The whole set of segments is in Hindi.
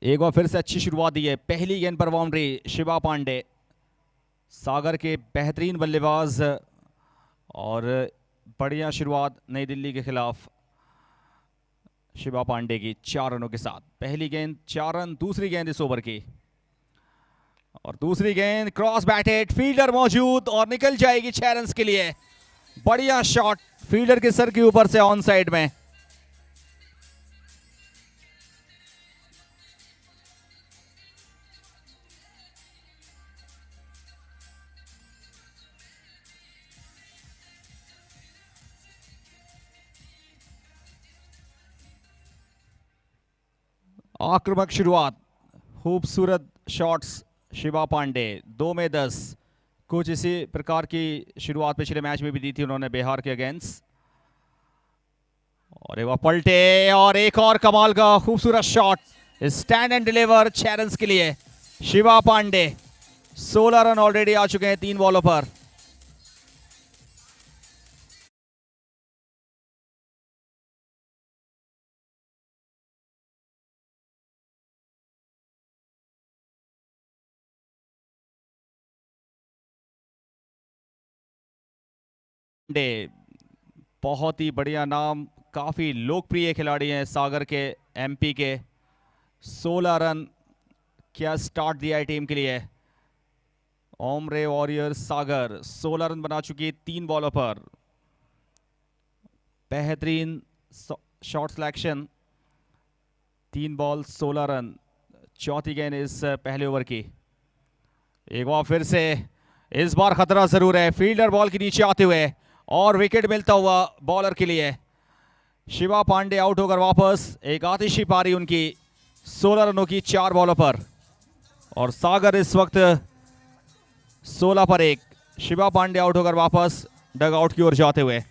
एक बार फिर से अच्छी शुरुआत दी है, पहली गेंद पर बाउंड्री शिवा पांडे, सागर के बेहतरीन बल्लेबाज। और बढ़िया शुरुआत नई दिल्ली के खिलाफ शिवा पांडे की 4 रनों के साथ। पहली गेंद 4 रन, दूसरी गेंद इस ओवर की, और दूसरी गेंद क्रॉस बैटेड, फील्डर मौजूद और निकल जाएगी 6 रन के लिए। बढ़िया शॉट फील्डर के सर के ऊपर से ऑन साइड में। आक्रामक शुरुआत, खूबसूरत शॉट्स शिवा पांडे, 2 में 10। कुछ इसी प्रकार की शुरुआत पिछले मैच में भी दी थी उन्होंने बिहार के अगेंस्ट। और एक बार पलटे और एक और कमाल का खूबसूरत shot, stand and deliver 6 run के लिए शिवा पांडे। 16 रन ऑलरेडी आ चुके हैं 3 बॉलों पर। बहुत ही बढ़िया नाम, काफी लोकप्रिय खिलाड़ी हैं सागर के, एमपी के। 16 रन, क्या स्टार्ट दिया है टीम के लिए। ओमरे वॉरियर्स सागर 16 रन बना चुकी है 3 बॉलों पर। बेहतरीन शॉट सिलेक्शन, 3 बॉल 16 रन। चौथी गेंद इस पहले ओवर की। एक बार फिर से, इस बार खतरा जरूर है, फील्डर बॉल के नीचे आते हुए और विकेट मिलता हुआ बॉलर के लिए। शिवा पांडे आउट होकर वापस, एक आतिशी पारी उनकी 16 रनों की 4 बॉलों पर। और सागर इस वक्त 16 पर 1। शिवा पांडे आउट होकर वापस डग आउट की ओर जाते हुए।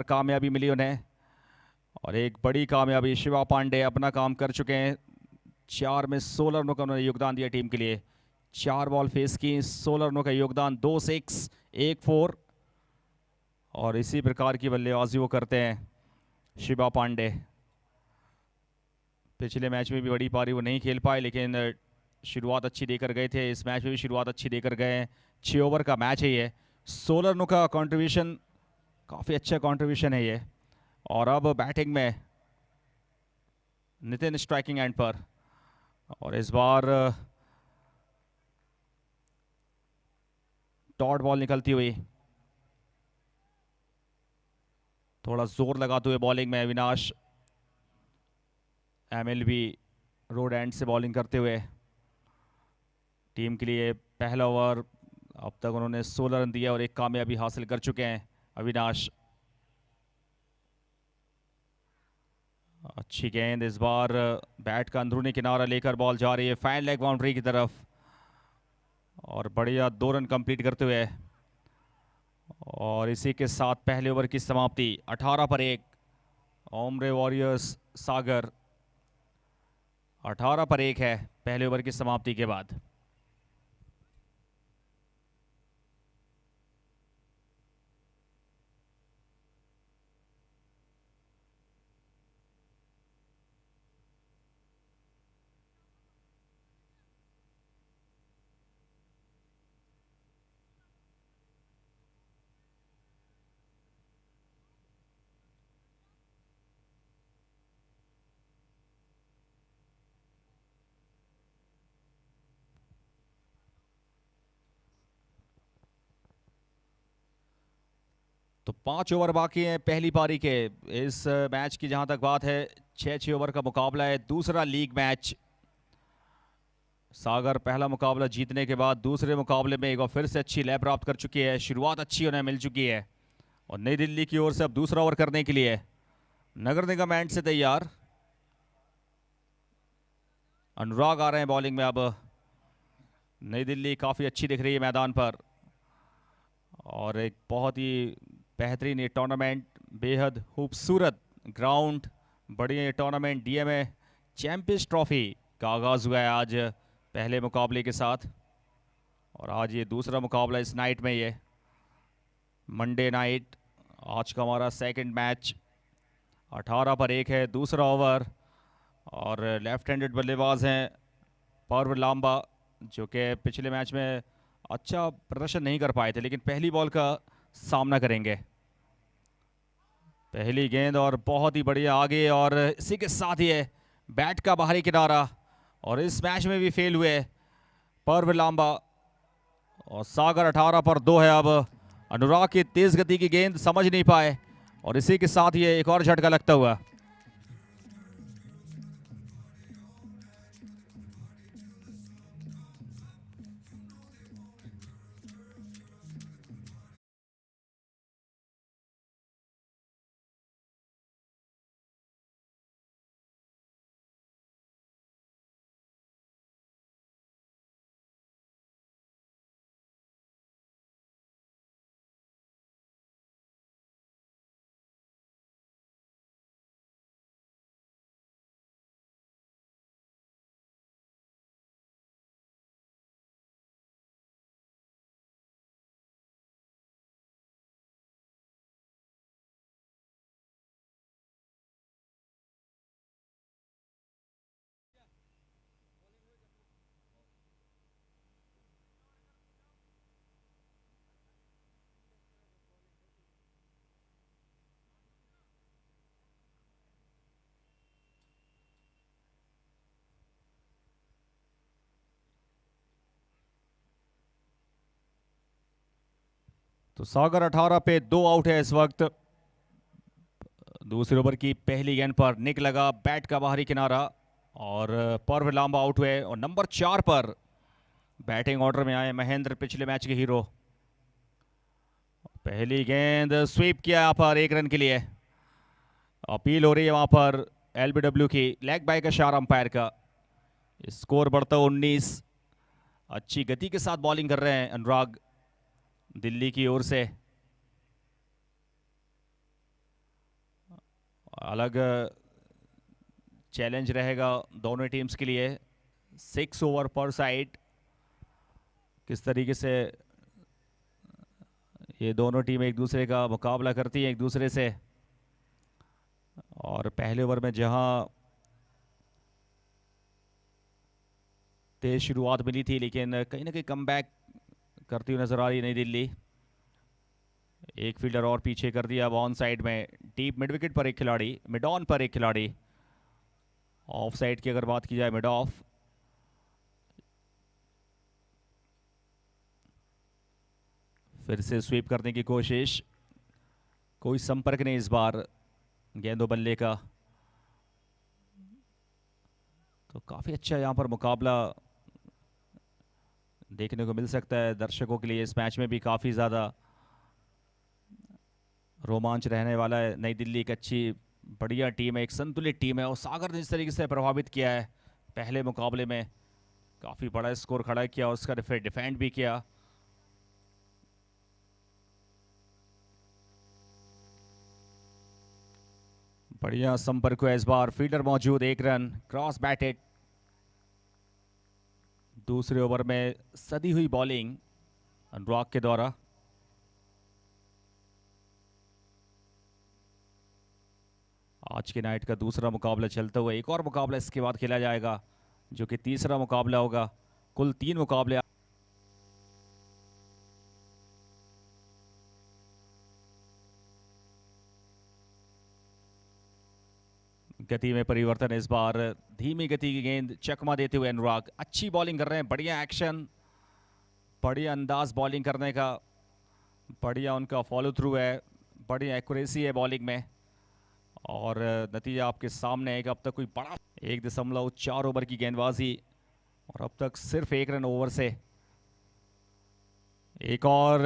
कामयाबी मिली उन्हें, और एक बड़ी कामयाबी, शिवा पांडे अपना काम कर चुके हैं। 4 में 16 रनों का उन्होंने योगदान दिया टीम के लिए। 4 बॉल फेस की, 16 रनों का योगदान, 2 6 1 4। और इसी प्रकार की बल्लेबाजी वो करते हैं शिवा पांडे। पिछले मैच में भी बड़ी पारी वो नहीं खेल पाए, लेकिन शुरुआत अच्छी देकर गए थे। इस मैच में भी शुरुआत अच्छी देकर गए हैं। 6 ओवर का मैच है ये, 16 रनों का कंट्रीब्यूशन, काफ़ी अच्छा कंट्रीब्यूशन है ये। और अब बैटिंग में नितिन स्ट्राइकिंग एंड पर, और इस बार डॉट बॉल निकलती हुई, थोड़ा जोर लगाते हुए बॉलिंग में अविनाश, एमएलबी रोड एंड से बॉलिंग करते हुए टीम के लिए पहला ओवर। अब तक उन्होंने 16 रन दिया और एक कामयाबी हासिल कर चुके हैं अविनाश। अच्छी गेंद इस बार, बैट का अंदरूनी किनारा लेकर बॉल जा रही है फैन लेग बाउंड्री की तरफ, और बढ़िया 2 रन कंप्लीट करते हुए। और इसी के साथ पहले ओवर की समाप्ति, 18 पर 1। ओमरे वॉरियर्स सागर 18 पर 1 है पहले ओवर की समाप्ति के बाद। तो 5 ओवर बाकी हैं पहली पारी के। इस मैच की जहां तक बात है 6-6 ओवर का मुकाबला है, दूसरा लीग मैच। सागर पहला मुकाबला जीतने के बाद दूसरे मुकाबले में एक बार फिर से अच्छी लय प्राप्त कर चुकी है, शुरुआत अच्छी उन्हें मिल चुकी है। और नई दिल्ली की ओर से अब दूसरा ओवर करने के लिए नगर निगम एंड से तैयार। अनुराग आ रहे हैं बॉलिंग में। अब नई दिल्ली काफ़ी अच्छी दिख रही है मैदान पर, और एक बहुत ही बेहतरीन ये टूर्नामेंट, बेहद खूबसूरत ग्राउंड, बढ़िया ये टूर्नामेंट। डीएमए चैंपियंस ट्रॉफी का आगाज़ हुआ है आज पहले मुकाबले के साथ, और आज ये दूसरा मुकाबला इस नाइट में, ये मंडे नाइट। आज का हमारा सेकंड मैच। 18 पर 1 है दूसरा ओवर, और लेफ्ट हैंडेड बल्लेबाज हैं पर्व लांबा, जो कि पिछले मैच में अच्छा प्रदर्शन नहीं कर पाए थे, लेकिन पहली बॉल का सामना करेंगे। पहली गेंद और बहुत ही बढ़िया आगे, और इसी के साथ ही है बैट का बाहरी किनारा, और इस मैच में भी फेल हुए पर्व लांबा। और सागर 18 पर 2 है। अब अनुराग की तेज गति की गेंद समझ नहीं पाए, और इसी के साथ ये एक और झटका लगता हुआ। तो सागर 18 पे 2 आउट है इस वक्त। दूसरे ओवर की पहली गेंद पर निक लगा बैट का बाहरी किनारा, और पर्व लांबा आउट हुए। और नंबर 4 पर बैटिंग ऑर्डर में आए महेंद्र, पिछले मैच के हीरो। पहली गेंद स्वीप किया यहाँ पर 1 रन के लिए। अपील हो रही है वहां पर एलबीडब्ल्यू की, लेग बाय का इशारा अंपायर का। स्कोर बढ़ता 19। अच्छी गति के साथ बॉलिंग कर रहे हैं अनुराग दिल्ली की ओर से। अलग चैलेंज रहेगा दोनों टीम्स के लिए, 6 ओवर पर साइड। किस तरीके से ये दोनों टीम एक दूसरे का मुकाबला करती हैं एक दूसरे से। और पहले ओवर में जहां तेज शुरुआत मिली थी, लेकिन कहीं ना कहीं कमबैक करती हुई नजर आ रही नई दिल्ली। एक फील्डर और पीछे कर दिया अब ऑन साइड में। डीप मिड विकेट पर एक खिलाड़ी, मिड ऑन पर एक खिलाड़ी। ऑफ साइड की अगर बात की जाए, मिड ऑफ। फिर से स्वीप करने की कोशिश, कोई संपर्क नहीं इस बार गेंदों बल्ले का। तो काफी अच्छा यहां पर मुकाबला देखने को मिल सकता है दर्शकों के लिए। इस मैच में भी काफी ज्यादा रोमांच रहने वाला है। नई दिल्ली एक अच्छी बढ़िया टीम है, एक संतुलित टीम है, और सागर ने जिस तरीके से प्रभावित किया है पहले मुकाबले में, काफी बड़ा स्कोर खड़ा किया और उसका डिफेंड भी किया। बढ़िया संपर्क हुआ इस बार, फील्डर मौजूद, 1 रन, क्रॉस बैटेड। दूसरे ओवर में सदी हुई बॉलिंग अनुराग के द्वारा। आज के नाइट का दूसरा मुकाबला चलता हुआ, एक और मुकाबला इसके बाद खेला जाएगा, जो कि तीसरा मुकाबला होगा। कुल 3 मुकाबले। गति में परिवर्तन इस बार, धीमी गति की गेंद चकमा देते हुए अनुराग अच्छी बॉलिंग कर रहे हैं। बढ़िया एक्शन, बढ़िया अंदाज बॉलिंग करने का, बढ़िया उनका फॉलो थ्रू है। बड़ी एक्यूरेसी है बॉलिंग में। और नतीजा आपके सामने है कि अब तक कोई बड़ा 1.4 ओवर की गेंदबाजी और अब तक सिर्फ 1 रन ओवर से। एक और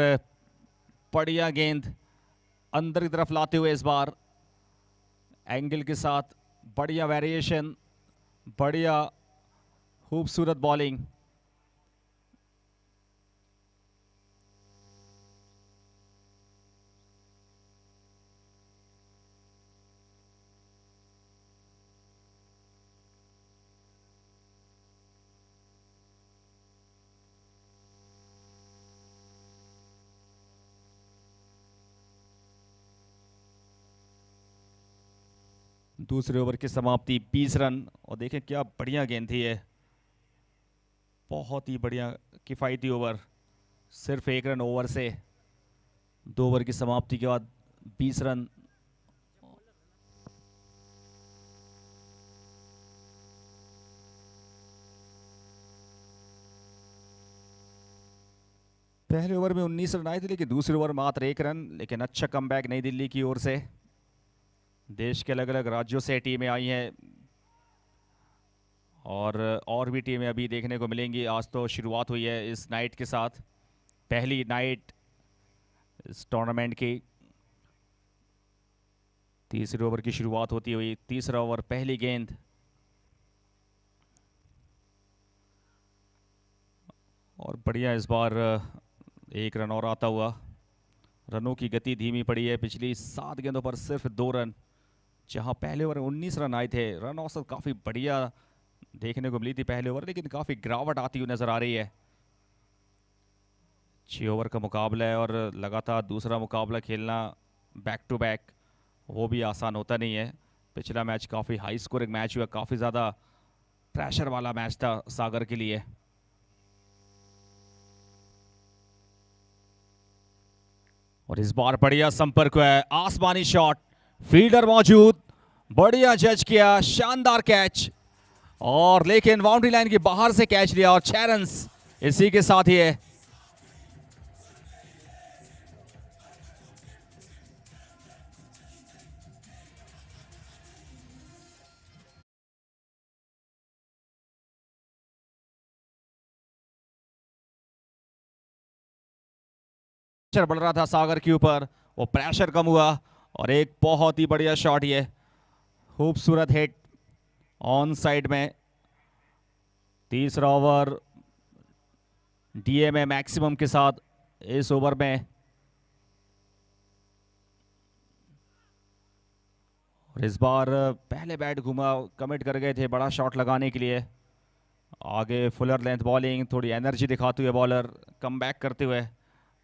बढ़िया गेंद अंदर की तरफ लाते हुए इस बार एंगल के साथ, बढ़िया वेरिएशन, बढ़िया खूबसूरत बॉलिंग। दूसरे ओवर की समाप्ति 20 रन। और देखें क्या बढ़िया गेंद थी ये, बहुत ही बढ़िया किफ़ायती ओवर, सिर्फ 1 रन ओवर से 2 ओवर की समाप्ति के बाद 20 रन। पहले ओवर में 19 रन आए थे, लेकिन दूसरे ओवर मात्र 1 रन। लेकिन अच्छा कमबैक नई दिल्ली की ओर से। देश के अलग अलग राज्यों से टीमें आई हैं और भी टीमें अभी देखने को मिलेंगी। आज तो शुरुआत हुई है इस नाइट के साथ, पहली नाइट इस टूर्नामेंट की। तीसरे ओवर की शुरुआत होती हुई, तीसरा ओवर, पहली गेंद। और बढ़िया इस बार 1 रन और आता हुआ। रनों की गति धीमी पड़ी है, पिछली 7 गेंदों पर सिर्फ 2 रन, जहां पहले ओवर 19 रन आए थे। रन औसत काफ़ी बढ़िया देखने को मिली थी पहले ओवर, लेकिन काफ़ी गिरावट आती हुई नजर आ रही है। 6 ओवर का मुकाबला है और लगातार दूसरा मुकाबला खेलना बैक टू बैक, वो भी आसान होता नहीं है। पिछला मैच काफ़ी हाई स्कोरिंग मैच हुआ, काफ़ी ज़्यादा प्रेशर वाला मैच था सागर के लिए। और इस बार बढ़िया संपर्क है, आसमानी शॉट, फील्डर मौजूद, बढ़िया जज किया, शानदार कैच। और लेकिन बाउंड्री लाइन के बाहर से कैच लिया और 6 रन इसी के साथ ही है। प्रेशर बढ़ रहा था सागर के ऊपर, वो प्रेशर कम हुआ और एक बहुत ही बढ़िया शॉट, ये खूबसूरत हिट ऑन साइड में। तीसरा ओवर डीएमए मैक्सिमम के साथ इस ओवर में। और इस बार पहले बैट घुमा, कमिट कर गए थे बड़ा शॉट लगाने के लिए। आगे फुलर लेंथ बॉलिंग, थोड़ी एनर्जी दिखाते हुए बॉलर कम बैक करते हुए।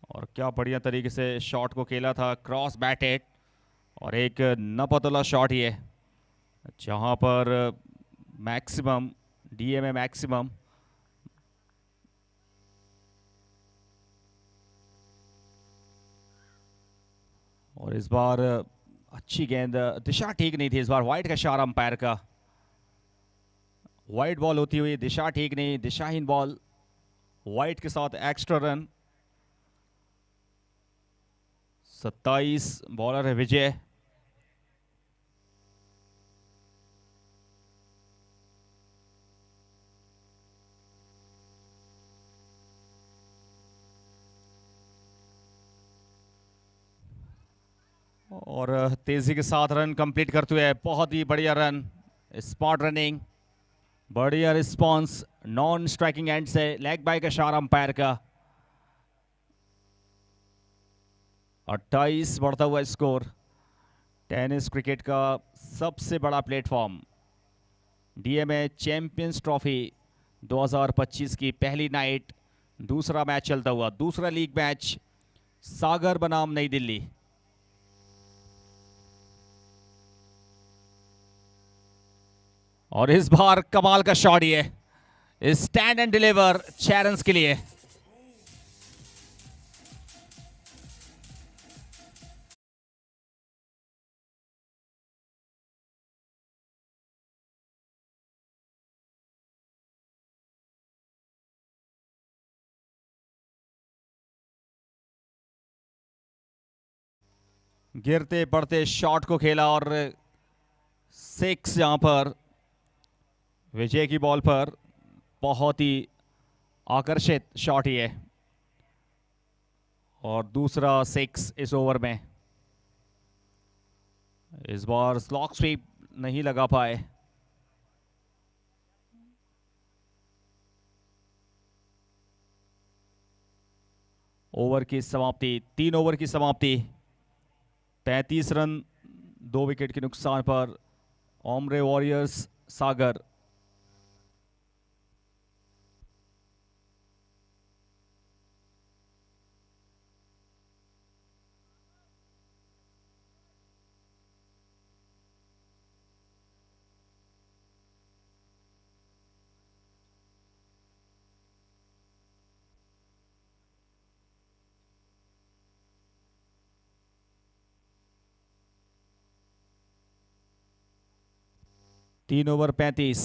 और क्या बढ़िया तरीके से शॉट को खेला था, क्रॉस बैटेड और एक नपतला शॉट ही है, जहां पर मैक्सिमम, डीएमए मैक्सिमम। और इस बार अच्छी गेंद, दिशा ठीक नहीं थी इस बार, वाइड का इशारा अंपायर का। वाइड बॉल होती हुई दिशा ठीक नहीं, दिशाहीन बॉल, वाइड के साथ एक्स्ट्रा रन। 27 बॉलर है विजय। और तेजी के साथ रन कंप्लीट करते हुए, बहुत ही बढ़िया रन, स्पॉट रनिंग, बढ़िया रिस्पांस, नॉन स्ट्राइकिंग एंड से लेग बाय का इशारा अंपायर का। 28 बढ़ता हुआ स्कोर। टेनिस क्रिकेट का सबसे बड़ा प्लेटफॉर्म, डीएमए चैंपियंस ट्रॉफी 2025 की पहली नाइट, दूसरा मैच चलता हुआ, दूसरा लीग मैच, सागर बनाम नई दिल्ली। और इस बार कमाल का शॉट, ये स्टैंड एंड डिलीवर 6 रन के लिए। गिरते पड़ते शॉट को खेला और 6 यहां पर विजय की बॉल पर। बहुत ही आकर्षित शॉट ही है और दूसरा 6 इस ओवर में। इस बार स्लॉग स्वीप नहीं लगा पाए। ओवर की समाप्ति, 3 ओवर की समाप्ति, 35 रन 2 विकेट के नुकसान पर ओमरे वॉरियर्स सागर। तीन ओवर 35,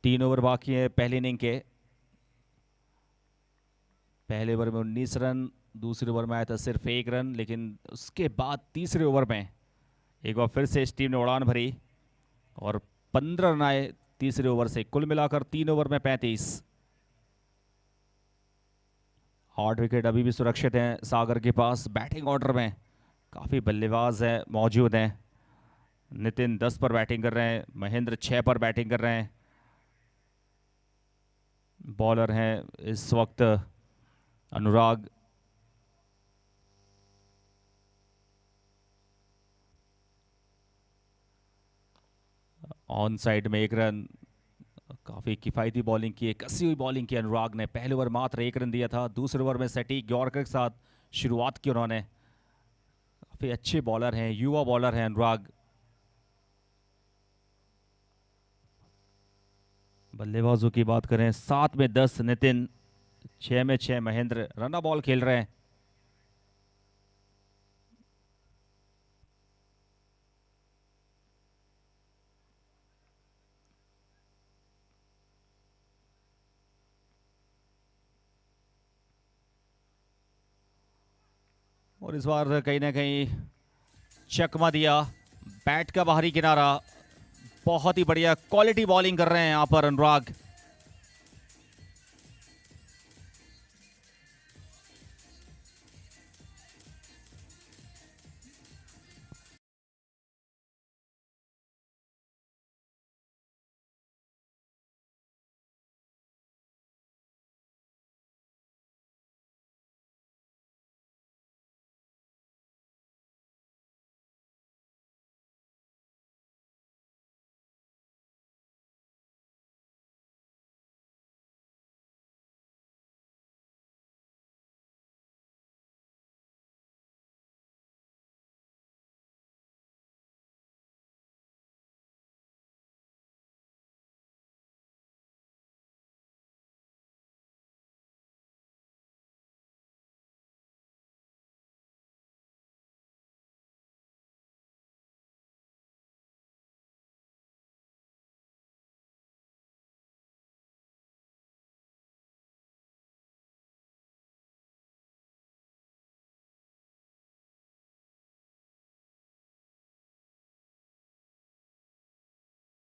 3 ओवर बाकी है पहली इनिंग के। पहले ओवर में 19 रन, दूसरे ओवर में आया था सिर्फ 1 रन, लेकिन उसके बाद तीसरे ओवर में एक बार फिर से इस टीम ने उड़ान भरी और 15 रन आए तीसरे ओवर से। कुल मिलाकर 3 ओवर में 35। 8 विकेट अभी भी सुरक्षित हैं सागर के पास। बैटिंग ऑर्डर में काफ़ी बल्लेबाज है मौजूद हैं। नितिन 10 पर बैटिंग कर रहे हैं, महेंद्र 6 पर बैटिंग कर रहे हैं। बॉलर हैं इस वक्त अनुराग, ऑन साइड में 1 रन। काफ़ी किफ़ायती बॉलिंग की है, कसी हुई बॉलिंग की अनुराग ने। पहले ओवर मात्र 1 रन दिया था, दूसरे ओवर में सटीक यॉर्कर के साथ शुरुआत की उन्होंने। काफ़ी अच्छे बॉलर हैं, युवा बॉलर हैं अनुराग। बल्लेबाजों की बात करें, 7 में 10 नितिन, 6 में 6 महेंद्र रन बॉल खेल रहे हैं। और इस बार कहीं ना कहीं चकमा दिया, बैट का बाहरी किनारा। बहुत ही बढ़िया क्वालिटी बॉलिंग कर रहे हैं यहां पर अनुराग।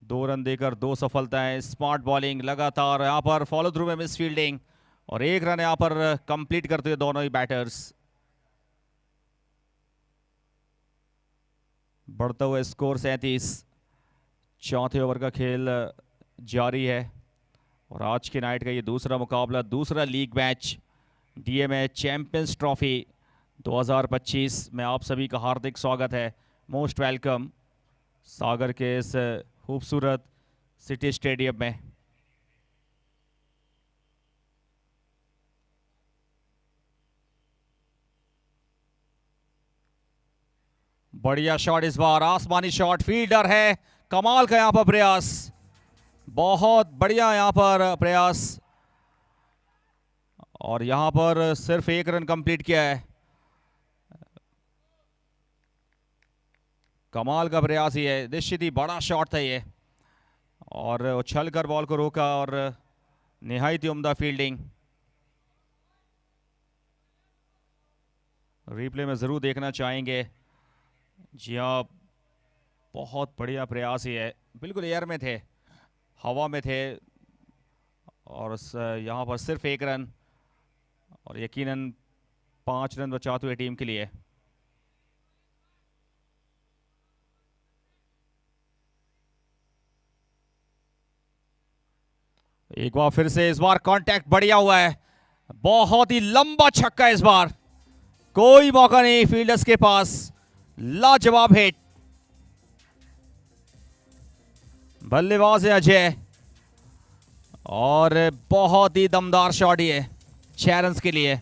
दो रन देकर 2 सफलताएं, स्मार्ट बॉलिंग लगातार। यहां पर फॉलो थ्रू में मिस फील्डिंग और 1 रन यहां पर कंप्लीट करते हुए दोनों ही बैटर्स। बढ़ता हुआ स्कोर 37। चौथे ओवर का खेल जारी है और आज के नाइट का ये दूसरा मुकाबला, दूसरा league match DMA champions trophy 2025 में आप सभी का हार्दिक स्वागत है। मोस्ट वेलकम सागर के इस खूबसूरत सिटी स्टेडियम में। बढ़िया शॉट इस बार, आसमानी शॉट, फील्डर है, कमाल का यहां पर प्रयास, बहुत बढ़िया यहां पर प्रयास। और यहां पर सिर्फ 1 रन कंप्लीट किया है। कमाल का प्रयास ही है, निश्चित ही बड़ा शॉट था ये और उछल कर बॉल को रोका और निहायत ही उम्दा फील्डिंग। रिप्ले में ज़रूर देखना चाहेंगे। जी हाँ, बहुत बढ़िया प्रयास ही है, बिल्कुल एयर में थे, हवा में थे, और यहाँ पर सिर्फ 1 रन, और यकीनन 5 रन बचाते हुए टीम के लिए। एक बार फिर से, इस बार कांटेक्ट बढ़िया हुआ है, बहुत ही लंबा छक्का इस बार, कोई मौका नहीं फील्डर्स के पास, लाजवाब हिट। बल्लेबाज है अजय, और बहुत ही दमदार शॉट ये 6 रन के लिए।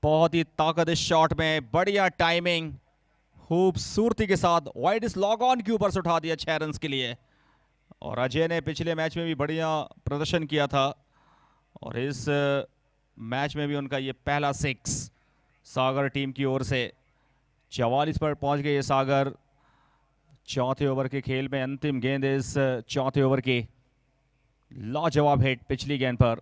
बहुत ही ताकत इस शॉट में, बढ़िया टाइमिंग, खूबसूरती के साथ वाइड इस लॉग ऑन के ऊपर से उठा दिया 6 रन के लिए। और अजय ने पिछले मैच में भी बढ़िया प्रदर्शन किया था, और इस मैच में भी उनका ये पहला 6 सागर टीम की ओर से। 44 पर पहुंच गए ये सागर। चौथे ओवर के खेल में अंतिम गेंद इस चौथे ओवर की, लाजवाब हिट पिछली गेंद पर।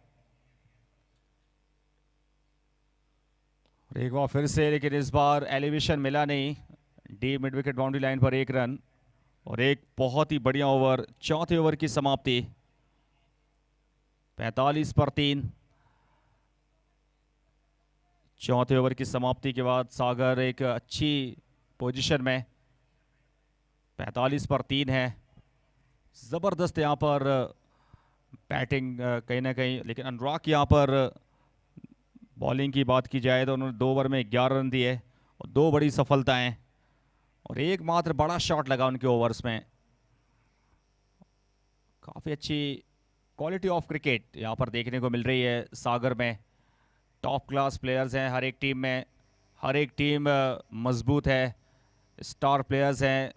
एक बार फिर से, लेकिन इस बार एलिवेशन मिला नहीं, deep mid wicket boundary line पर 1 रन, और एक बहुत ही बढ़िया ओवर, चौथे ओवर की समाप्ति 45 पर 3। चौथे ओवर की समाप्ति के बाद सागर एक अच्छी पोजीशन में, 45 पर 3 है। ज़बरदस्त यहाँ पर बैटिंग कहीं ना कहीं, लेकिन अनुराग यहाँ पर बॉलिंग की बात की जाए तो उन्होंने 2 ओवर में 11 रन दिए, और 2 बड़ी सफलताएं, और एक मात्र बड़ा शॉट लगा उनके ओवर्स में। काफ़ी अच्छी क्वालिटी ऑफ क्रिकेट यहाँ पर देखने को मिल रही है सागर में। टॉप क्लास प्लेयर्स हैं हर एक टीम में, हर एक टीम मजबूत है, स्टार प्लेयर्स हैं,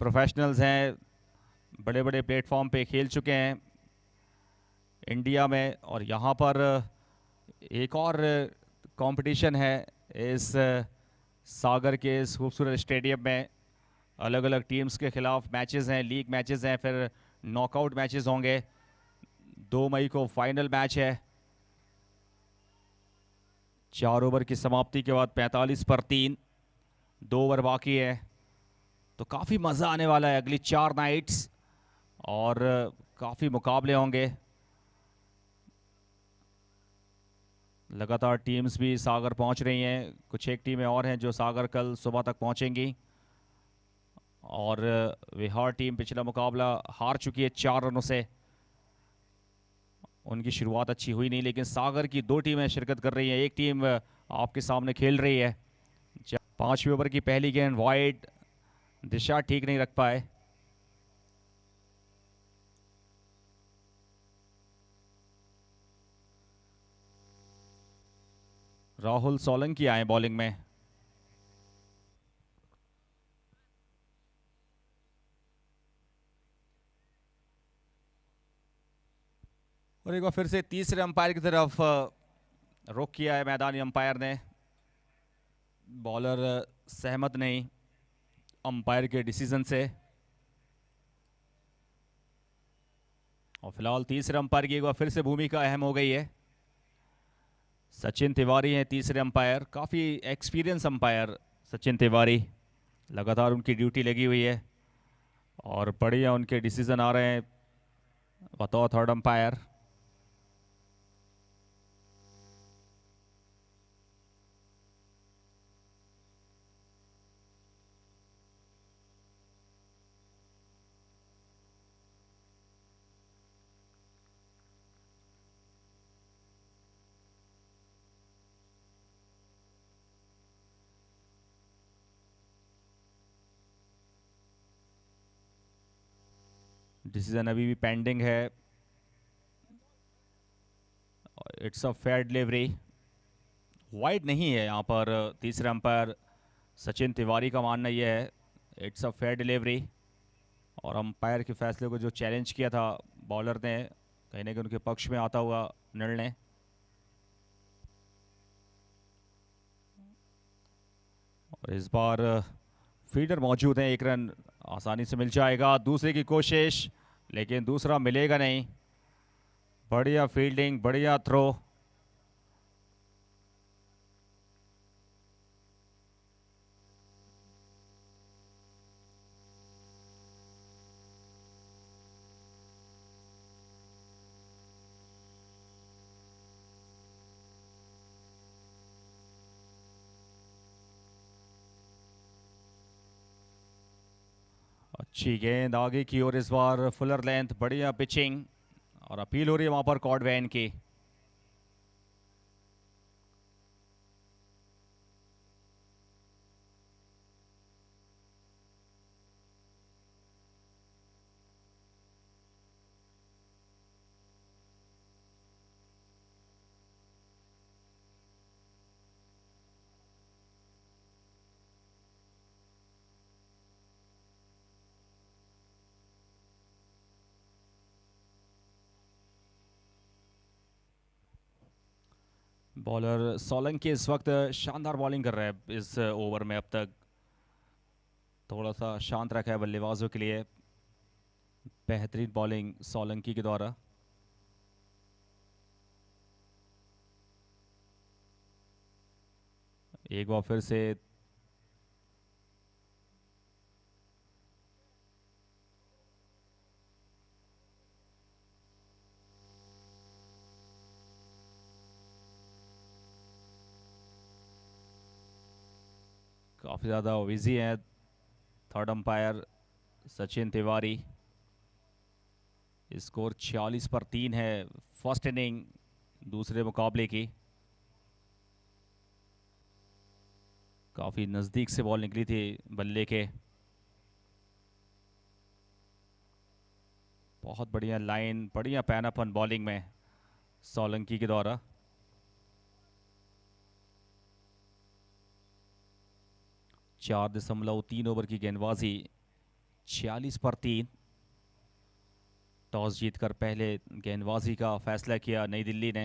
प्रोफेशनल्स हैं, बड़े बड़े प्लेटफॉर्म पे खेल चुके हैं इंडिया में। और यहाँ पर एक और कंपटीशन है इस सागर के इस खूबसूरत स्टेडियम में। अलग अलग टीम्स के खिलाफ मैचेस हैं, लीग मैचेस हैं, फिर नॉकआउट मैचेस होंगे। 2 मई को फाइनल मैच है। 4 ओवर की समाप्ति के बाद 45 पर 3, 2 ओवर बाकी है, तो काफ़ी मज़ा आने वाला है अगली 4 नाइट्स, और काफ़ी मुकाबले होंगे। लगातार टीम्स भी सागर पहुंच रही हैं, कुछ एक टीमें और हैं जो सागर कल सुबह तक पहुंचेंगी। और विहार टीम पिछला मुकाबला हार चुकी है 4 रनों से, उनकी शुरुआत अच्छी हुई नहीं, लेकिन सागर की 2 टीमें शिरकत कर रही हैं। एक टीम आपके सामने खेल रही है। 5वें ओवर की पहली गेंद वाइड, दिशा ठीक नहीं रख पाए। राहुल सोलंकी आए बॉलिंग में। और एक बार फिर से तीसरे अंपायर की तरफ रुख किया है मैदानी अंपायर ने। बॉलर सहमत नहीं अंपायर के डिसीजन से, और फिलहाल तीसरे अंपायर की एक बार फिर से भूमिका अहम हो गई है। सचिन तिवारी हैं तीसरे अंपायर, काफ़ी एक्सपीरियंस अंपायर सचिन तिवारी, लगातार उनकी ड्यूटी लगी हुई है, और बढ़िया उनके डिसीजन आ रहे हैं बतौर थर्ड अंपायर। डिसीजन अभी भी पेंडिंग है। It's a fair delivery, wide नहीं है यहाँ पर। तीसरे अंपायर सचिन तिवारी का मानना यह है इट्स अ फेयर डिलीवरी, और अंपायर के फैसले को जो चैलेंज किया था बॉलर ने, कहीं ना कहीं उनके पक्ष में आता हुआ निर्णय। और इस बार फील्डर मौजूद हैं, 1 रन आसानी से मिल जाएगा। दूसरे की कोशिश, लेकिन दूसरा मिलेगा नहीं। बढ़िया फील्डिंग, बढ़िया थ्रो। अच्छी गेंद आगे की ओर, इस बार फुलर लेंथ, बढ़िया पिचिंग और अपील हो रही है वहां पर कॉर्डवेन की। बॉलर सोलंकी इस वक्त शानदार बॉलिंग कर रहा है इस ओवर में। अब तक थोड़ा सा शांत रखा है बल्लेबाजों के लिए। बेहतरीन बॉलिंग सोलंकी के द्वारा। एक बार फिर से काफ़ी ज़्यादा बिजी है third umpire Sachin Tiwari. Score 46 पर 3 है फर्स्ट इनिंग दूसरे मुकाबले की। काफ़ी नज़दीक से बॉल निकली थी बल्ले के। बहुत बढ़िया लाइन, बढ़िया पैनापन बॉलिंग में सोलंकी के द्वारा। चार 4.3 ओवर की गेंदबाजी, 46 पर 3। टॉस जीतकर पहले गेंदबाजी का फैसला किया नई दिल्ली ने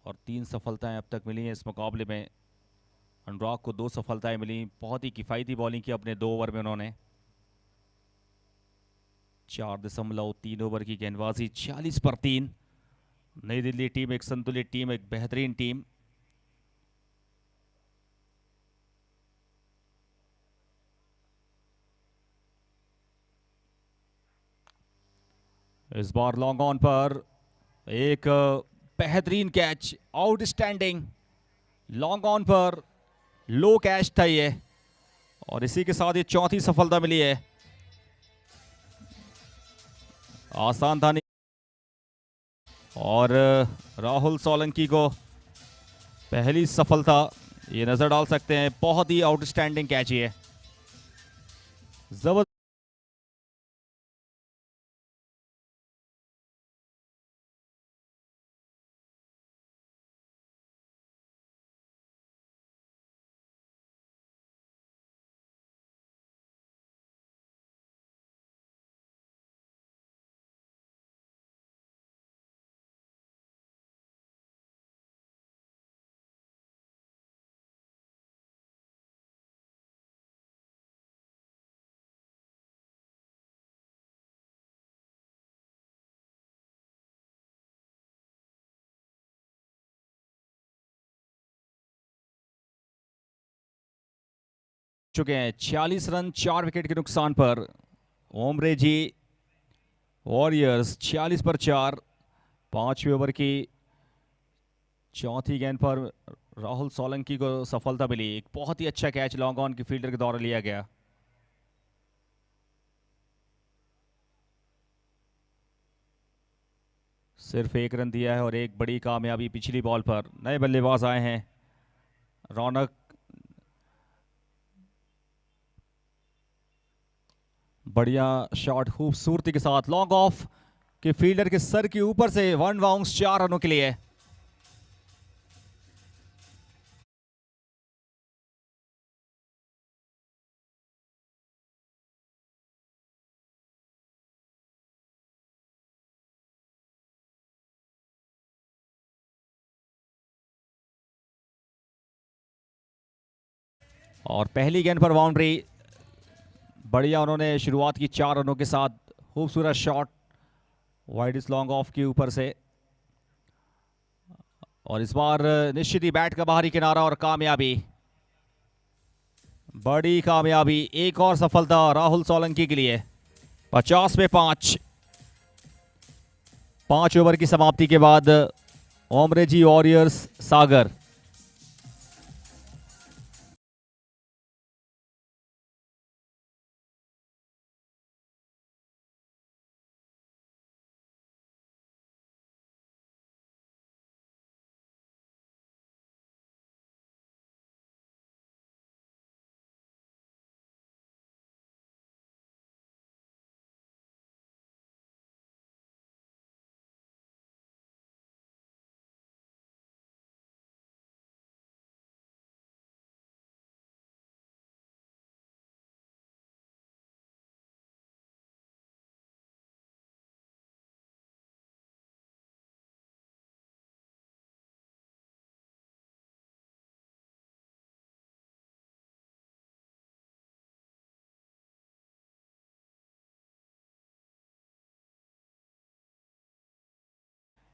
और 3 सफलताएं अब तक मिली हैं इस मुकाबले में। अनुराग को 2 सफलताएं मिली। बहुत ही किफ़ायती बॉलिंग की अपने 2 ओवर में उन्होंने। 4.3 ओवर की गेंदबाजी, 46 पर 3। नई दिल्ली टीम एक संतुलित टीम, एक बेहतरीन टीम। इस बार लॉन्ग ऑन पर एक बेहतरीन कैच, आउटस्टैंडिंग लॉन्ग ऑन पर लो कैच था ये और इसी के साथ ये चौथी सफलता मिली है। आसान था नहीं और राहुल सोलंकी को पहली सफलता ये नजर डाल सकते हैं। बहुत ही आउटस्टैंडिंग कैच ये, जबरदस्त। चुके हैं 46 रन 4 विकेट के नुकसान पर। ओमरे जी वॉरियर्स 46 पर 4। 5वें ओवर की चौथी गेंद पर राहुल सोलंकी को सफलता मिली। एक बहुत ही अच्छा कैच लॉन्ग ऑन की फील्डर के द्वारा लिया गया। सिर्फ 1 रन दिया है और एक बड़ी कामयाबी पिछली बॉल पर। नए बल्लेबाज आए हैं रौनक, बढ़िया शॉट खूबसूरती के साथ लॉन्ग ऑफ के फील्डर के सर के ऊपर से 1 बाउंस 4 रनों के लिए। और पहली गेंद पर बाउंड्री। बढ़िया उन्होंने शुरुआत की 4 रनों के साथ खूबसूरत शॉट वाइड इस लॉन्ग ऑफ के ऊपर से, और इस बार निश्चित ही बैट का बाहरी किनारा और कामयाबी, बड़ी कामयाबी, एक और सफलता राहुल सोलंकी के लिए। 50 पे 5। 5 ओवर की समाप्ति के बाद ओमरेजी वॉरियर्स सागर।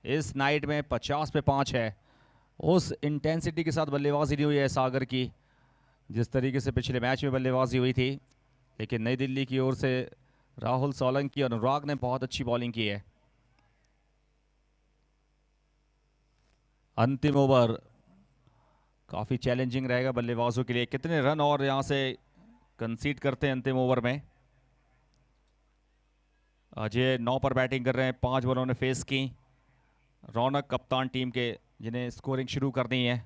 इस नाइट में 50 पे 5 है। उस इंटेंसिटी के साथ बल्लेबाजी नहीं हुई है सागर की जिस तरीके से पिछले मैच में बल्लेबाजी हुई थी, लेकिन नई दिल्ली की ओर से राहुल सोलंकी और अनुराग ने बहुत अच्छी बॉलिंग की है। अंतिम ओवर काफ़ी चैलेंजिंग रहेगा बल्लेबाजों के लिए। कितने रन और यहां से कंसीड करते हैं अंतिम ओवर में। अजय 9 पर बैटिंग कर रहे हैं, 5 बॉलों ने फेस की। रौनक कप्तान टीम के, जिन्हें स्कोरिंग शुरू करनी है।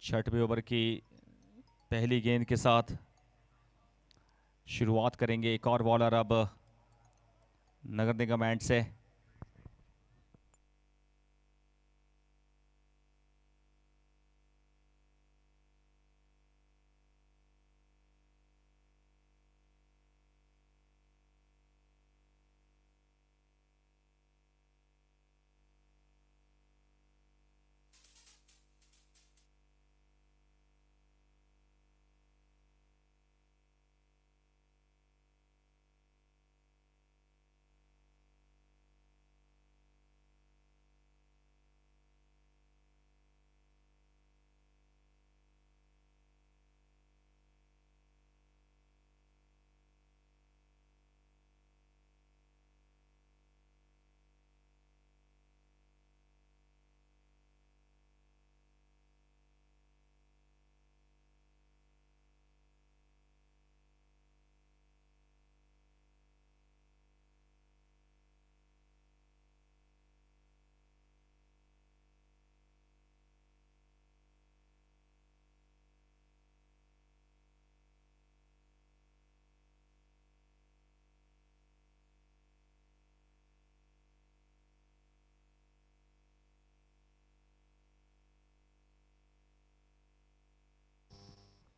6वें ओवर की पहली गेंद के साथ शुरुआत करेंगे। एक और बॉलर अब नगर निगम एंड से।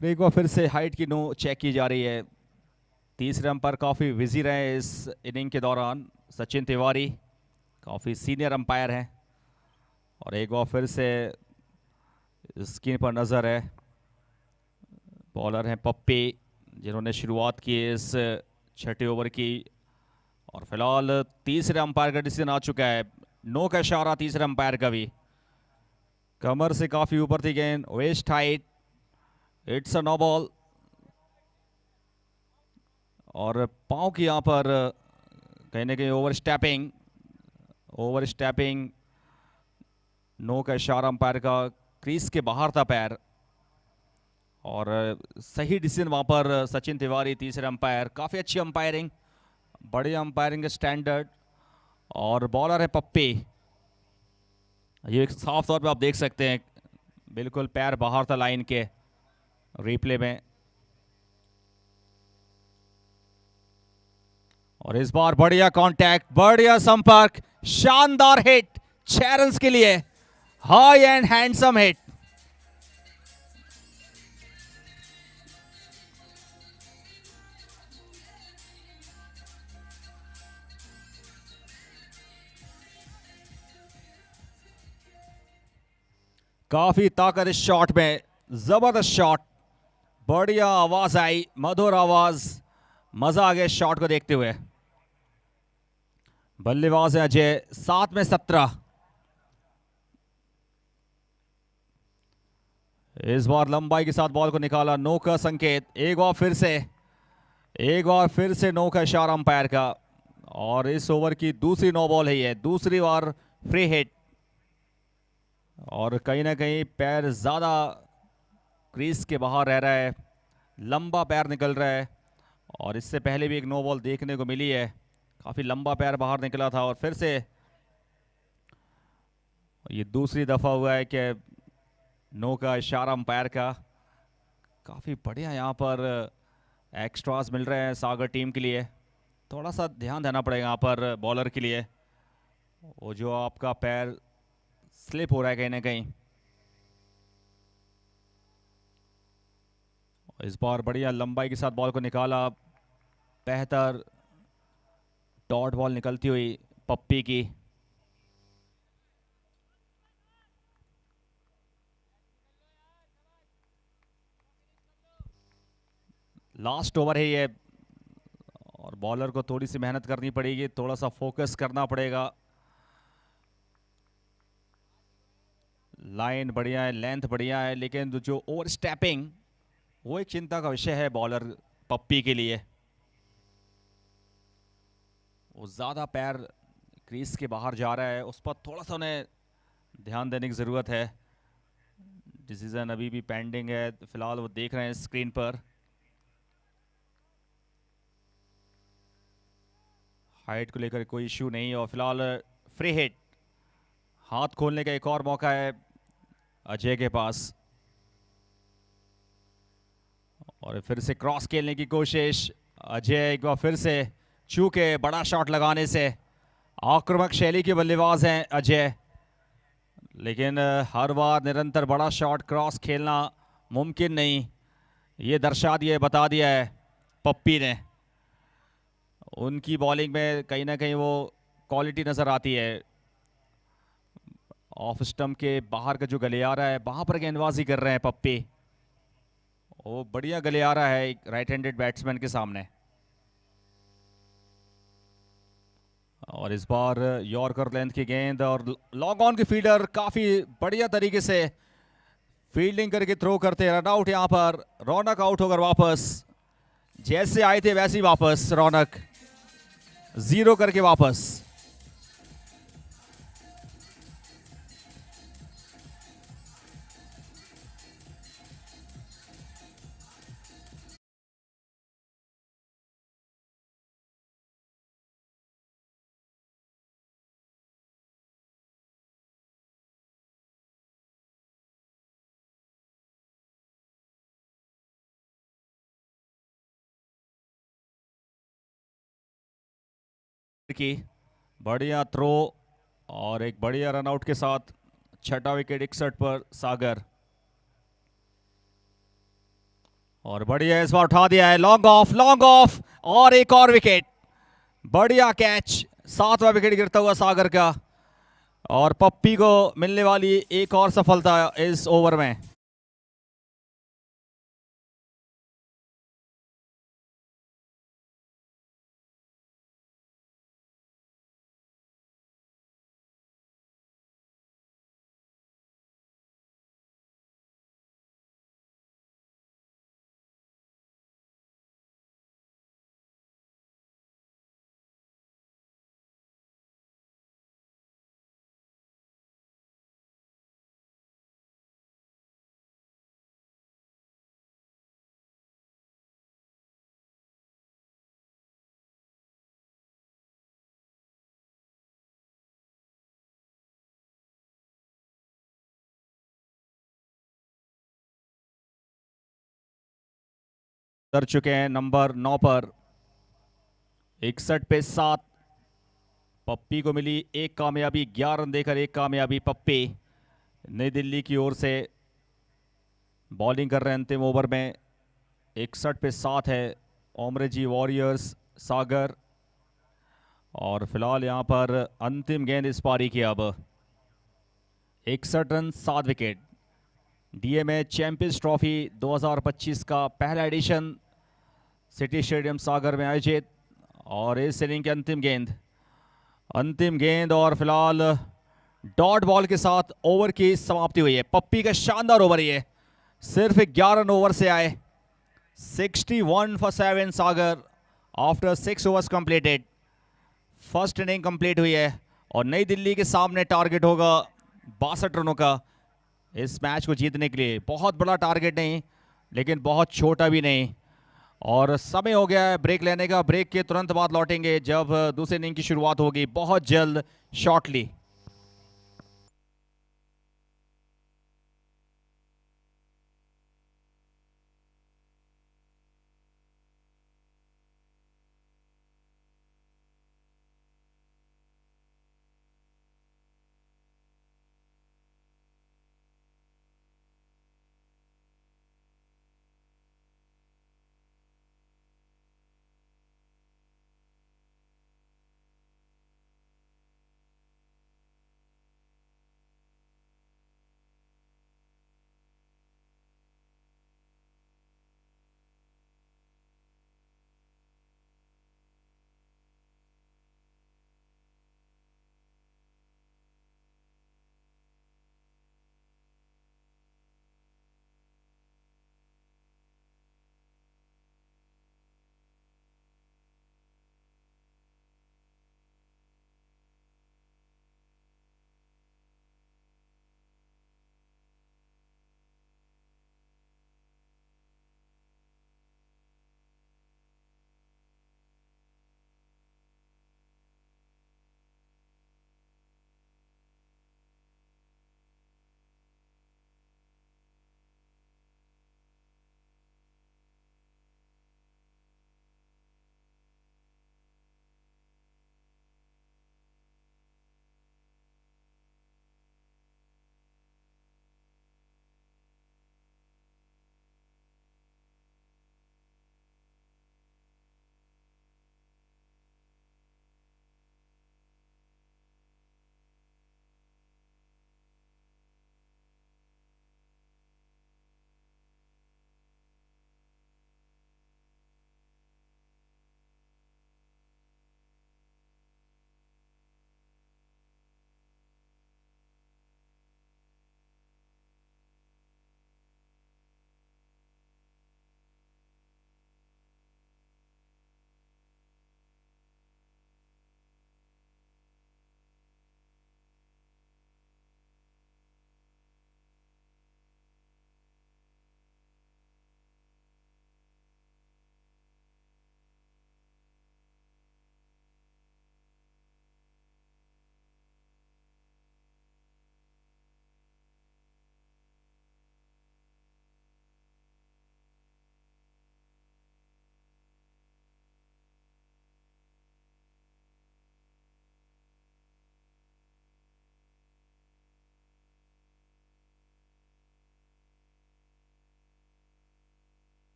एक बार फिर से हाइट की नो चेक की जा रही है। तीसरे अंपायर काफ़ी बिजी रहे इस इनिंग के दौरान। सचिन तिवारी काफ़ी सीनियर अंपायर हैं, और एक बार फिर से स्क्रीन पर नज़र है। बॉलर हैं पप्पी, जिन्होंने शुरुआत की इस 6ठे ओवर की, और फिलहाल तीसरे अंपायर का डिसीजन आ चुका है। नो का इशारा तीसरे अंपायर का भी। कमर से काफ़ी ऊपर थी गेंद, waist height, it's a no ball. और पाँव की यहाँ पर कहीं ना कहीं ओवर स्टेपिंग, नो का इशारा अंपायर का। क्रीज के बाहर था पैर, और सही डिसीजन वहाँ पर सचिन तिवारी तीसरे अंपायर। काफ़ी अच्छी अंपायरिंग, बड़े अंपायरिंग स्टैंडर्ड। और बॉलर है पप्पी, ये साफ तौर पे आप देख सकते हैं बिल्कुल पैर बाहर था लाइन के रिप्ले में। और इस बार बढ़िया कांटेक्ट, बढ़िया संपर्क, शानदार हिट 6 रन्स के लिए। High and handsome hit. काफी ताकत इस शॉट में, जबरदस्त शॉट, बढ़िया आवाज आई, मधुर आवाज मजा आ गया शॉट को देखते हुए। बल्लेबाज है अजय, 7 में 17। इस बार लंबाई के साथ बॉल को निकाला, नो का संकेत। एक बार फिर से नो का इशारा अंपायर का। और इस ओवर की दूसरी नो बॉल है ये, दूसरी बार फ्री हिट। और कहीं ना कहीं पैर ज़्यादा क्रीज के बाहर रह रहा है, लंबा पैर निकल रहा है। और इससे पहले भी एक नो बॉल देखने को मिली है, काफ़ी लंबा पैर बाहर निकला था। और फिर से ये दूसरी दफ़ा हुआ है कि नो का इशारा अंपायर का। काफ़ी बढ़िया यहाँ पर एक्स्ट्रास मिल रहे हैं सागर टीम के लिए। थोड़ा सा ध्यान देना पड़ेगा यहाँ पर बॉलर के लिए, वो जो आपका पैर स्लिप हो रहा है कहीं ना कहीं। इस बार बढ़िया लंबाई के साथ बॉल को निकाला, बेहतर डॉट बॉल निकलती हुई पप्पी की। लास्ट ओवर है ये, और बॉलर को थोड़ी सी मेहनत करनी पड़ेगी, थोड़ा सा फोकस करना पड़ेगा। लाइन बढ़िया है, लेंथ बढ़िया है, लेकिन जो ओवर स्टेपिंग वो एक चिंता का विषय है बॉलर पप्पी के लिए। वो ज़्यादा पैर क्रीज के बाहर जा रहा है, उस पर थोड़ा सा उन्हें ध्यान देने की ज़रूरत है। डिसीजन अभी भी पेंडिंग है, फिलहाल वो देख रहे हैं स्क्रीन पर। हाइट को लेकर कोई इश्यू नहीं, और फिलहाल फ्री हिट। हाथ खोलने का एक और मौका है अजय के पास। और फिर से क्रॉस खेलने की कोशिश, अजय एक बार फिर से चूके बड़ा शॉट लगाने से। आक्रामक शैली के बल्लेबाज हैं अजय, लेकिन हर बार निरंतर बड़ा शॉट क्रॉस खेलना मुमकिन नहीं, ये बता दिया है पप्पी ने। उनकी बॉलिंग में कहीं ना कहीं वो क्वालिटी नज़र आती है। ऑफ स्टंप के बाहर का जो गलियारा है वहाँ पर गेंदबाजी कर रहे हैं पप्पी। वो बढ़िया गलियारा है एक राइट हैंडेड बैट्समैन के सामने। और इस बार यॉर्कर लेंथ की गेंद, और लॉन्ग ऑन की फील्डर काफ़ी बढ़िया तरीके से फील्डिंग करके थ्रो करते। रन आउट यहाँ पर, रौनक आउट होकर वापस, जैसे आए थे वैसे ही वापस। रौनक 0 करके वापस। की बढ़िया थ्रो और एक बढ़िया रनआउट के साथ छठा विकेट 61 पर सागर। और बढ़िया इस बार उठा दिया है, लॉन्ग ऑफ और एक और विकेट। बढ़िया कैच, 7वां विकेट गिरता हुआ सागर का, और पप्पी को मिलने वाली एक और सफलता इस ओवर में। कर चुके हैं नंबर 9 पर, 61 पे 7। पप्पी को मिली एक कामयाबी, 11 रन देकर एक कामयाबी। पप्पी नई दिल्ली की ओर से बॉलिंग कर रहे हैं अंतिम ओवर में। 61 पे 7 है ओमरेजी वॉरियर्स सागर। और फिलहाल यहां पर अंतिम गेंद इस पारी की। अब 61 run 7 wicket. DMA champions trophy 2025 का पहला एडिशन सिटी स्टेडियम सागर में आयोजित। और इस इनिंग की अंतिम गेंद और फिलहाल डॉट बॉल के साथ ओवर की समाप्ति हुई है। पप्पी का शानदार ओवर ये, सिर्फ 11 रन ओवर से आए। 61 for 7 Sagar after 6 overs completed. First inning complete हुई है और नई दिल्ली के सामने टारगेट होगा 62 रनों का इस मैच को जीतने के लिए। बहुत बड़ा टारगेट नहीं, लेकिन बहुत छोटा भी नहीं। और समय हो गया है ब्रेक लेने का। ब्रेक के तुरंत बाद लौटेंगे जब दूसरे इनिंग की शुरुआत होगी बहुत जल्द, शॉर्टली।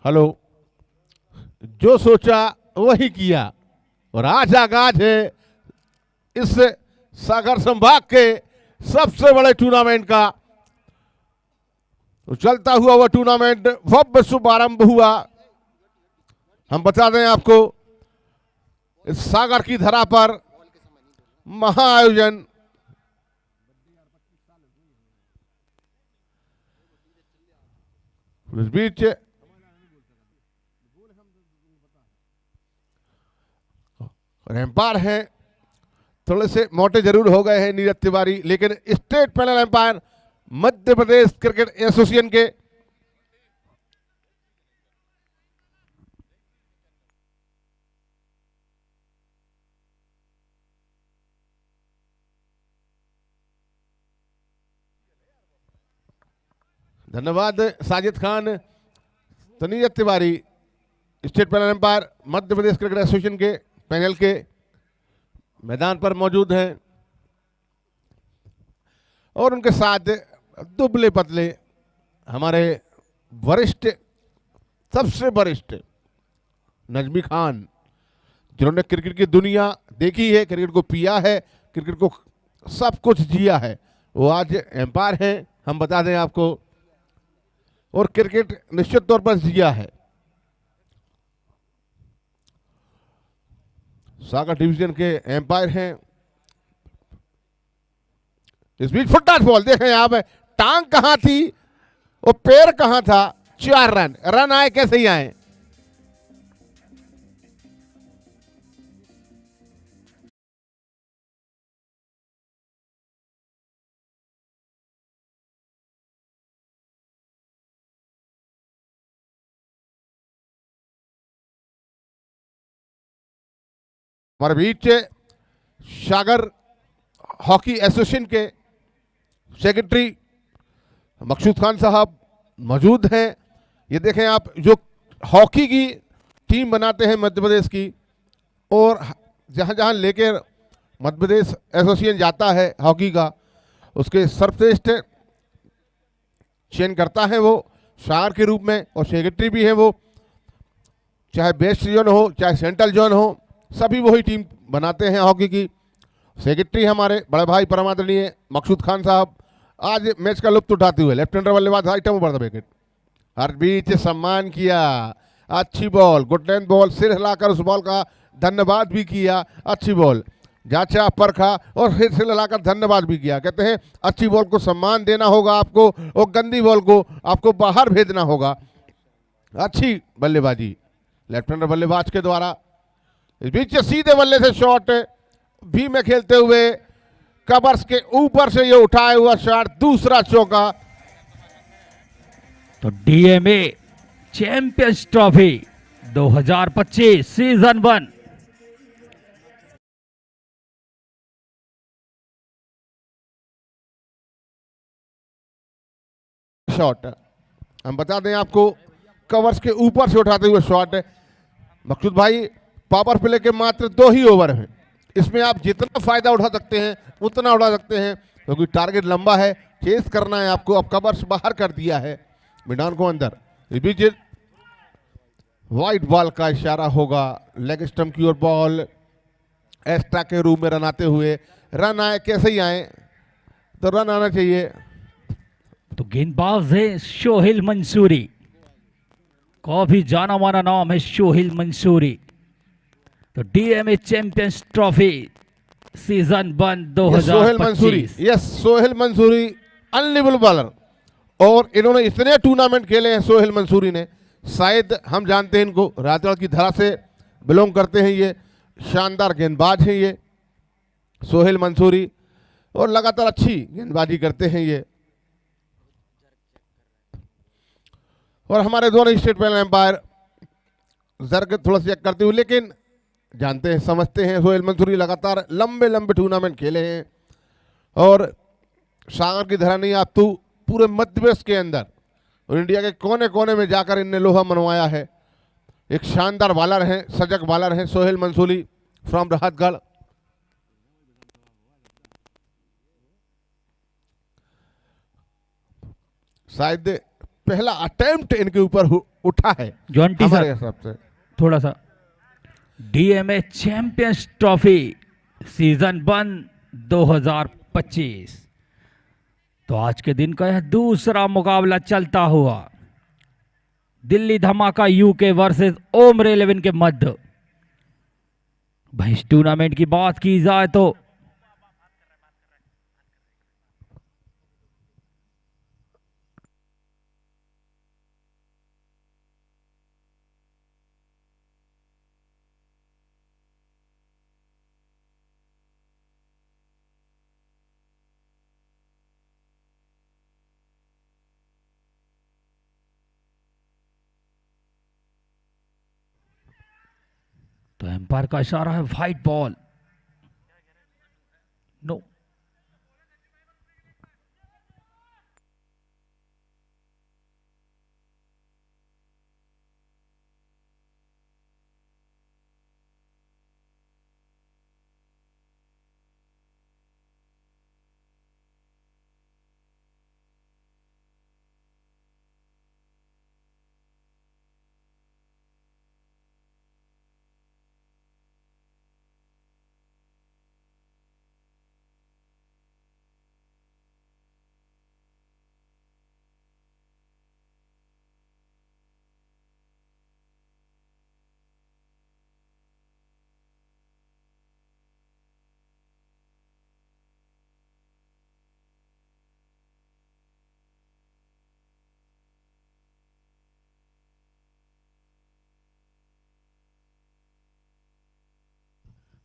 हेलो। जो सोचा वही किया और आज आगाज है इस सागर संभाग के सबसे बड़े टूर्नामेंट का। तो चलता हुआ वह टूर्नामेंट भव्य शुभारंभ हुआ। हम बता दें आपको इस सागर की धरा पर महाआयोजन इस बीच एम्पायर हैं, थोड़े से मोटे जरूर हो गए हैं नीरज तिवारी, लेकिन state panel umpire Madhya Pradesh cricket association के धन्यवाद साजिद खान। तो Neeraj Tiwari state panel umpire Madhya Pradesh cricket association के पैनल के मैदान पर मौजूद हैं और उनके साथ दुबले पतले हमारे वरिष्ठ, सबसे वरिष्ठ नजमी खान, जिन्होंने क्रिकेट की दुनिया देखी है, क्रिकेट को पिया है, क्रिकेट को सब कुछ जिया है, वो आज एम्पायर हैं। हम बता दें आपको, और क्रिकेट निश्चित तौर पर जिया है। सागर डिवीजन के एम्पायर हैं। इस बीच फुटबॉल बॉल देखें आप, टांग कहां थी और पैर कहां था। 4 रन आए, कैसे ही आए। हमारे बीच सागर हॉकी एसोसिएशन के सेक्रेटरी मकसूद खान साहब मौजूद हैं। ये देखें आप, जो हॉकी की टीम बनाते हैं मध्य प्रदेश की, और जहां जहां लेकर मध्य प्रदेश एसोसिएशन जाता है हॉकी का, उसके सर्वश्रेष्ठ चयन करता है वो सागर के रूप में, और सेक्रेटरी भी है वो, चाहे वेस्ट जोन हो चाहे सेंट्रल जोन हो, सभी वही टीम बनाते हैं हॉकी की। सेक्रेटरी हमारे बड़े भाई परमादरणीय मकसूद खान साहब आज मैच का लुत्फ उठाते हुए लेफ्ट हैंडर बल्लेबाज आइटम ओवर द विकेट, हर बीच सम्मान किया। अच्छी बॉल, गुड लेंथ बॉल, सिर हिलाकर उस बॉल का धन्यवाद भी किया। अच्छी बॉल जांचा, परखा और फिर सिर हिलाकर धन्यवाद भी किया। कहते हैं अच्छी बॉल को सम्मान देना होगा आपको, और गंदी बॉल को आपको बाहर भेजना होगा। अच्छी बल्लेबाजी लेफ्ट हैंडर बल्लेबाज के द्वारा। इस बीच सीधे बल्ले से शॉट भी में खेलते हुए कवर्स के ऊपर से ये उठाया हुआ शॉट, दूसरा चौका। तो DMA champions trophy 2025 season 1 shot, हम बता दें आपको, कवर्स के ऊपर से उठाते हुए शॉट। मकसूद भाई, पावर प्ले के मात्र 2 ही ओवर हैं, इसमें आप जितना फायदा उठा सकते हैं उतना उठा सकते हैं, क्योंकि टारगेट लंबा है, चेस करना है आपको। अब कवर्स बाहर कर दिया है, मैदान को अंदर। इस बीच वाइट बॉल का इशारा होगा, लेग स्टंप की ओर बॉल, एक्स्ट्रा के रूप में रन आते हुए। रन आए, कैसे ही आए, तो रन आना चाहिए। तो गेंदबाज है शोहिल मंसूरी। काफी जाना माना नाम है सोहेल मंसूरी। तो DMA champions trophy season 1 Sohail Mansuri, 2025। Yes Sohail Mansuri अनलिबल बॉलर, और इन्होंने इतने टूर्नामेंट खेले हैं सोहेल मंसूरी ने, शायद हम जानते हैं इनको, राजगढ़ की धरा से बिलोंग करते हैं ये, शानदार गेंदबाज हैं ये सोहेल मंसूरी, और लगातार अच्छी गेंदबाजी करते हैं ये। और हमारे दोनों स्टेट पैनल एम्पायर जर्ग थोड़ा सा चेक करते हुए, लेकिन जानते हैं समझते हैं सोहेल मंसूरी लगातार लंबे लंबे टूर्नामेंट खेले हैं, और सागर की धरा नहीं, आप तो पूरे मध्य प्रदेश के अंदर और इंडिया के कोने कोने में जाकर इनने लोहा मनवाया है। एक शानदार बॉलर हैं, सजग बॉलर हैं सोहेल मंसूरी फ्रॉम राहतगढ़। शायद पहला अटेम्प्ट इनके ऊपर उठा है जॉन्टी हमारे सर, हिसाब से। थोड़ा सा डीएमए चैंपियंस ट्रॉफी सीजन 1 2025। तो आज के दिन का यह दूसरा मुकाबला चलता हुआ दिल्ली धमाका यूके वर्सेस ओमर 11 के मध्य। भाई इस टूर्नामेंट की बात की जाए तो एम्पायर का इशारा है white ball, no.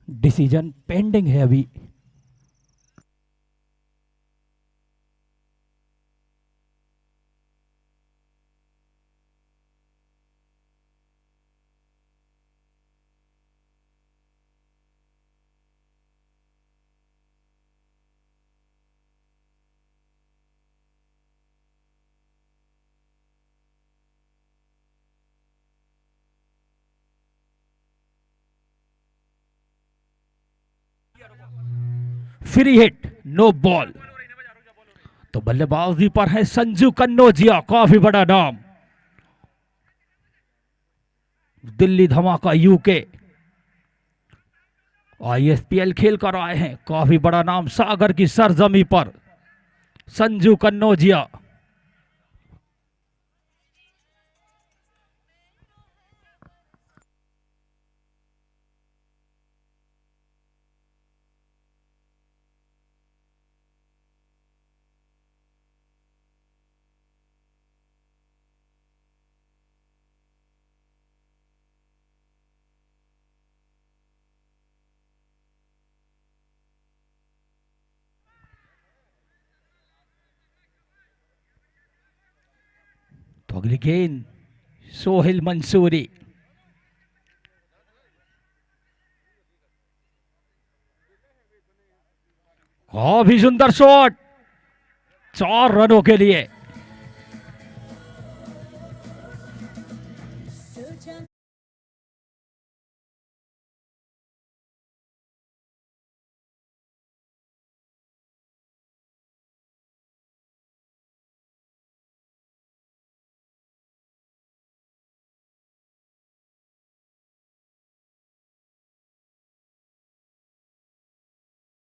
Decision pending है अभी। Free hit, no ball. तो बल्लेबाजी पर है संजू कन्नौजिया, काफी बड़ा नाम, दिल्ली धमाका यूके आईएसपीएल खेल कर आए हैं, काफी बड़ा नाम सागर की सरजमी पर संजू कन्नौजिया। तो अगली गेंद सोहेल मंसूरी, काफी सुंदर शॉट, 4 रनों के लिए।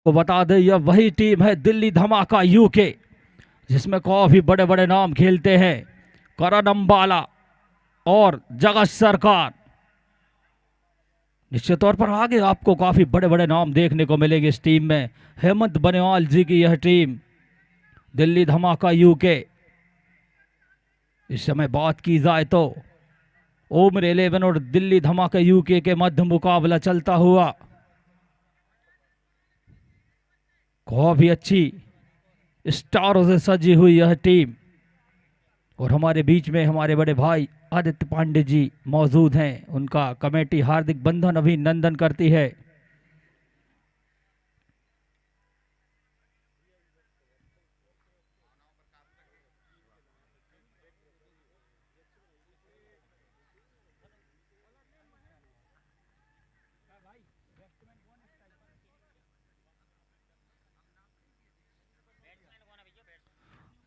को बता दें यह वही टीम है दिल्ली धमाका यूके जिसमें काफी बड़े बड़े नाम खेलते हैं, करण अंबाला, और जगत सरकार। निश्चित तौर पर आगे आपको काफी बड़े बड़े नाम देखने को मिलेंगे इस टीम में। हेमंत बनेवाल जी की यह टीम, दिल्ली धमाका यूके। इस समय बात की जाए तो ओमर 11 और दिल्ली धमाका यूके के मध्य मुकाबला चलता हुआ। काफी अच्छी स्टारों से सजी हुई यह टीम, और हमारे बीच में हमारे बड़े भाई आदित्य पांडे जी मौजूद हैं। उनका कमेटी हार्दिक बंधन अभिनंदन करती है।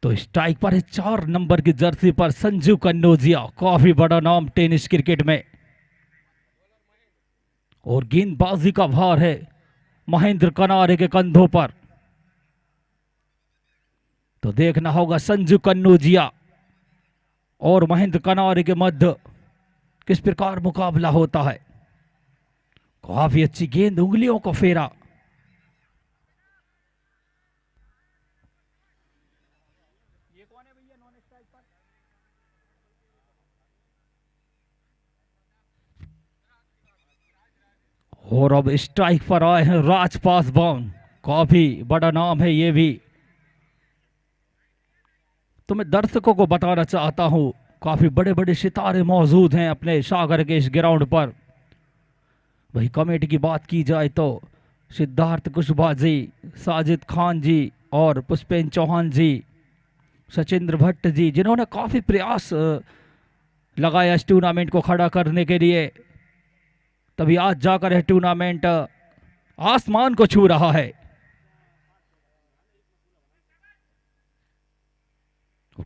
तो स्ट्राइक पर है 4 नंबर की जर्सी पर संजू कन्नौजिया, काफी बड़ा नाम टेनिस क्रिकेट में। और गेंदबाजी का भार है महेंद्र कनारे के कंधों पर। तो देखना होगा संजू कन्नौजिया और महेंद्र कनारे के मध्य किस प्रकार मुकाबला होता है। काफी अच्छी गेंद, उंगलियों को फेरा। और अब स्ट्राइक पर आए हैं राज पासवान, काफी बड़ा नाम है ये भी। तो मैं दर्शकों को बताना चाहता हूं, काफी बड़े बड़े सितारे मौजूद हैं अपने सागर के इस ग्राउंड पर। वही कमेटी की बात की जाए तो सिद्धार्थ कुशवाहा जी, साजिद खान जी और पुष्पेंद्र चौहान जी, सचिंद्र भट्ट जी, जिन्होंने काफी प्रयास लगाया इस टूर्नामेंट को खड़ा करने के लिए। तभी आज जाकर यह टूर्नामेंट आसमान को छू रहा है।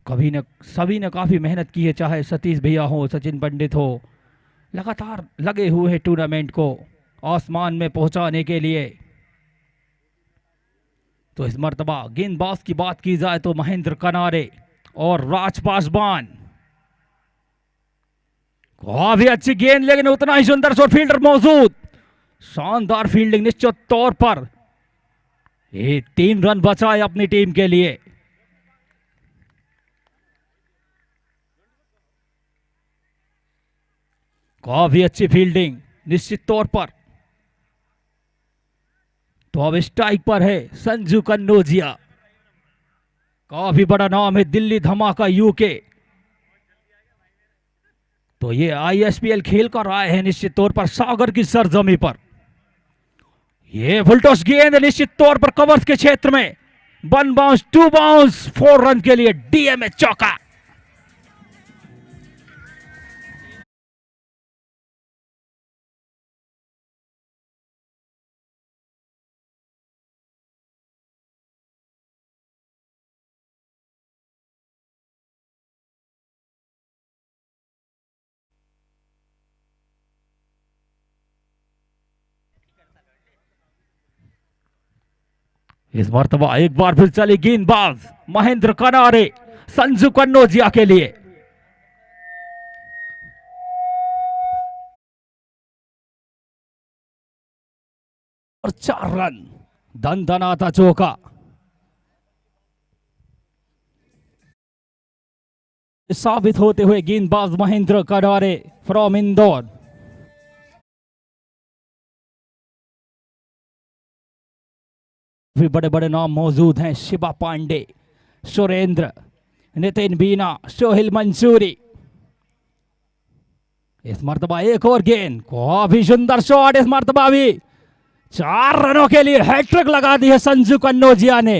कभी न सभी ने काफी मेहनत की है, चाहे सतीश भैया हो, सचिन पंडित हो, लगातार लगे हुए हैं टूर्नामेंट को आसमान में पहुंचाने के लिए। तो इस मर्तबा गेंदबाज की बात की जाए तो महेंद्र कनारे और राज पासवान, काफी अच्छी गेंद, लेकिन उतना ही सुंदर शॉट, फील्डर मौजूद, शानदार फील्डिंग। निश्चित तौर पर ये 3 रन बचाए अपनी टीम के लिए। काफी अच्छी फील्डिंग निश्चित तौर पर। तो अब स्ट्राइक पर है संजू कन्नौजिया, काफी बड़ा नाम है दिल्ली धमाका यूके। तो ये आईएसपीएल खेल कर आए हैं निश्चित तौर पर सागर की सरजमी पर। ये फुलटॉस गेंद निश्चित तौर पर कवर्स के क्षेत्र में, 1 बाउंस 2 बाउंस, 4 रन के लिए डीएमए चौका। इस मर्तबा एक बार फिर चली गेंदबाज महेंद्र कनारे संजू कन्नौजिया के लिए। और 4 रन, दनदनाता चौका। साबित होते हुए गेंदबाज महेंद्र कनारे फ्रॉम इंदौर। भी बड़े बड़े नाम मौजूद हैं, शिवा पांडे, सुरेंद्र, नितिन बीना, सोहिल मंसूरी। इस मर्तबा एक और गेंद, काफी सुंदर शॉट। इस मर्तबा भी 4 रनों के लिए हैट्रिक लगा दी है संजू कन्नौजिया ने।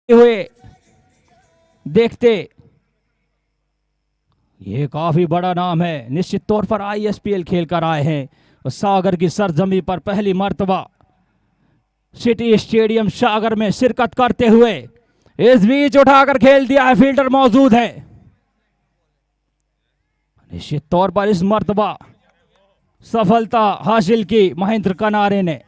हुए देखते, ये काफी बड़ा नाम है, निश्चित तौर पर आईएसपीएल खेल कर आए हैं और सागर की सरजमी पर पहली मर्तबा सिटी स्टेडियम सागर में शिरकत करते हुए। इस बीच उठाकर खेल दिया है, फील्डर मौजूद है। निश्चित तौर पर इस मर्तबा सफलता हासिल की महेंद्र कनारे ने।